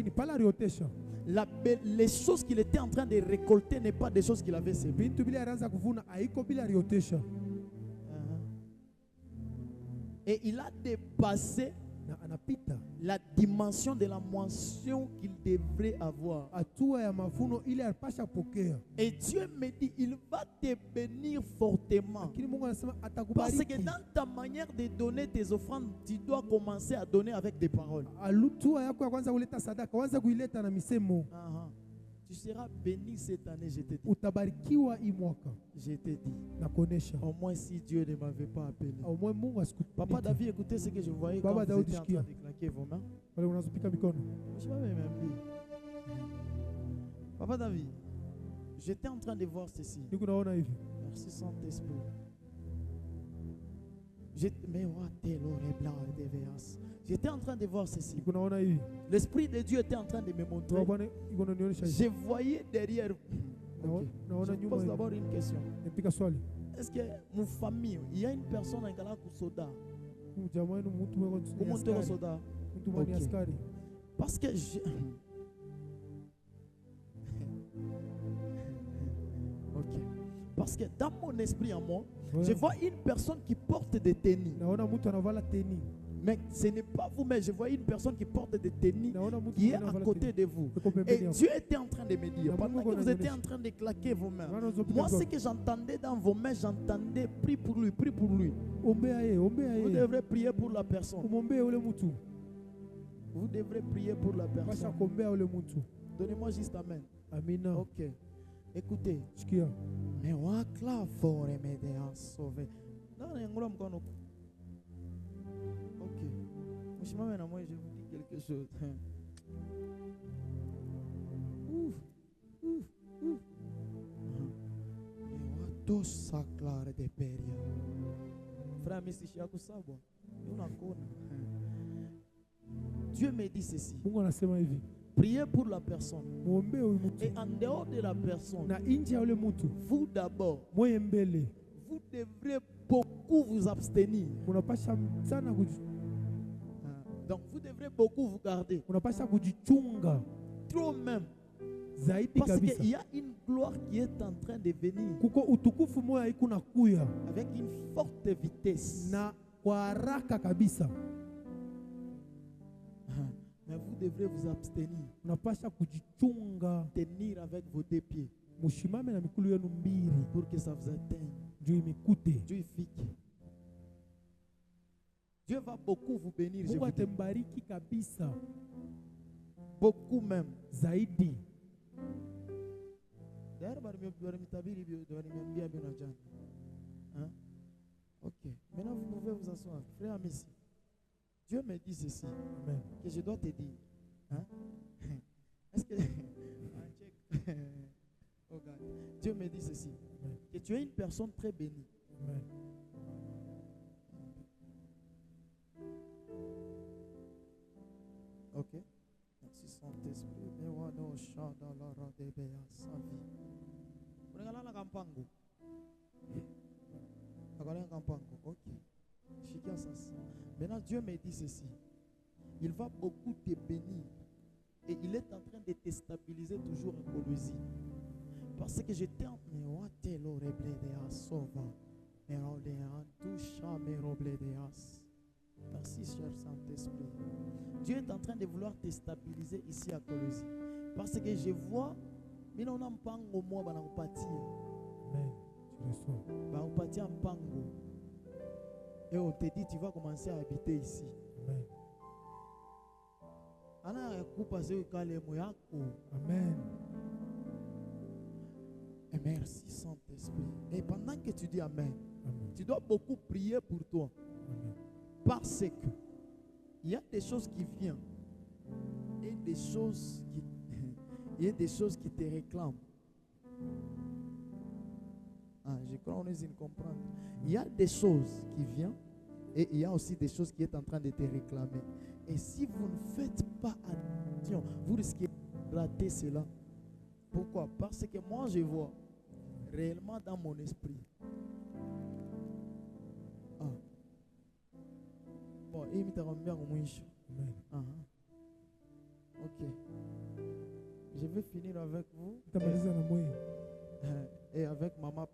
les choses qu'il était en train de récolter n'est pas des choses qu'il avait semées. Et il a dépassé la dimension de la moisson qu'il devrait avoir. Et Dieu me dit, il va te bénir fortement. Parce que dans ta manière de donner tes offrandes, tu dois commencer à donner avec des paroles. Tu seras béni cette année, je te dis. Je te dis. Au moins si Dieu ne m'avait pas appelé. Papa David, écoutez ce que je voyais quand vous étiez en train de claquer vos mains. Je m'avais même dit. Papa David, j'étais en train de voir ceci. Merci Saint-Esprit. J'étais en train de voir ceci. L'Esprit de Dieu était en train de me montrer. Je voyais derrière. Okay. Je pose d'abord une question. Est-ce que mon famille, il y a une personne qui est soda? Soda. Okay. Parce que ok. Parce que dans mon esprit en moi, je vois une personne qui porte des tenues. Mais ce n'est pas vous, mais je vois une personne qui porte des tenues qui est à côté de vous. Et Dieu était en train de me dire, pendant que vous étiez en train de claquer vos mains, moi ce que j'entendais dans vos mains, j'entendais prie pour lui, prie pour lui. Vous devrez prier pour la personne. Vous devrez prier pour la personne. Donnez-moi juste amen. Ok. Écoutez. Mais wakla fort m'aider à sauver. Ok. Moi, je vous dis quelque chose. Ouf. Dos saclar de peria. Frère, mais si je suis Dieu me dit ceci. Priez pour la personne. Et en dehors de la personne, vous d'abord, vous devrez beaucoup vous abstenir. Donc vous devrez beaucoup vous garder. Trop même. Parce qu'il y a une gloire qui est en train de venir. Avec une forte vitesse. Mais vous devrez vous abstenir. Tenir avec vos deux pieds. Pour que ça vous atteigne. Dieu fique. Dieu va beaucoup vous bénir. Je vous dis. Beaucoup même. Zaidi. Ok. Maintenant vous pouvez vous asseoir. Frère Messi. Dieu me dit ceci. Amen. Que je dois te dire. Hein? Est-ce que. Oh God. Dieu me dit ceci. Amen. Que tu es une personne très bénie. Amen. Ok. Merci Saint-Esprit. Mewano shada la radebea savi. Regala la campango. Regala la campango. Ok. Maintenant, Dieu me dit ceci. Il va beaucoup te bénir. Et il est en train de te stabiliser toujours à Colosie. Parce que j'étais en... Merci, cher Saint-Esprit. Dieu est en train de vouloir te stabiliser ici à Colosie. Parce que je vois, mais on n'a pas au moins Amen. Tu reçois. Et on te dit, tu vas commencer à habiter ici. Amen. Et merci Saint-Esprit. Et pendant que tu dis Amen, tu dois beaucoup prier pour toi. Amen. Parce que il y a des choses qui viennent et des choses qui il y a des choses qui te réclament. Je crois qu'on est comprendre. Il y a des choses qui viennent et il y a aussi des choses qui sont en train de te réclamer. Et si vous ne faites pas attention, vous risquez de rater cela. Pourquoi? Parce que moi je vois réellement dans mon esprit. Bon, il me rend bien au moins. Ok. Je vais finir avec vous. Et avec maman.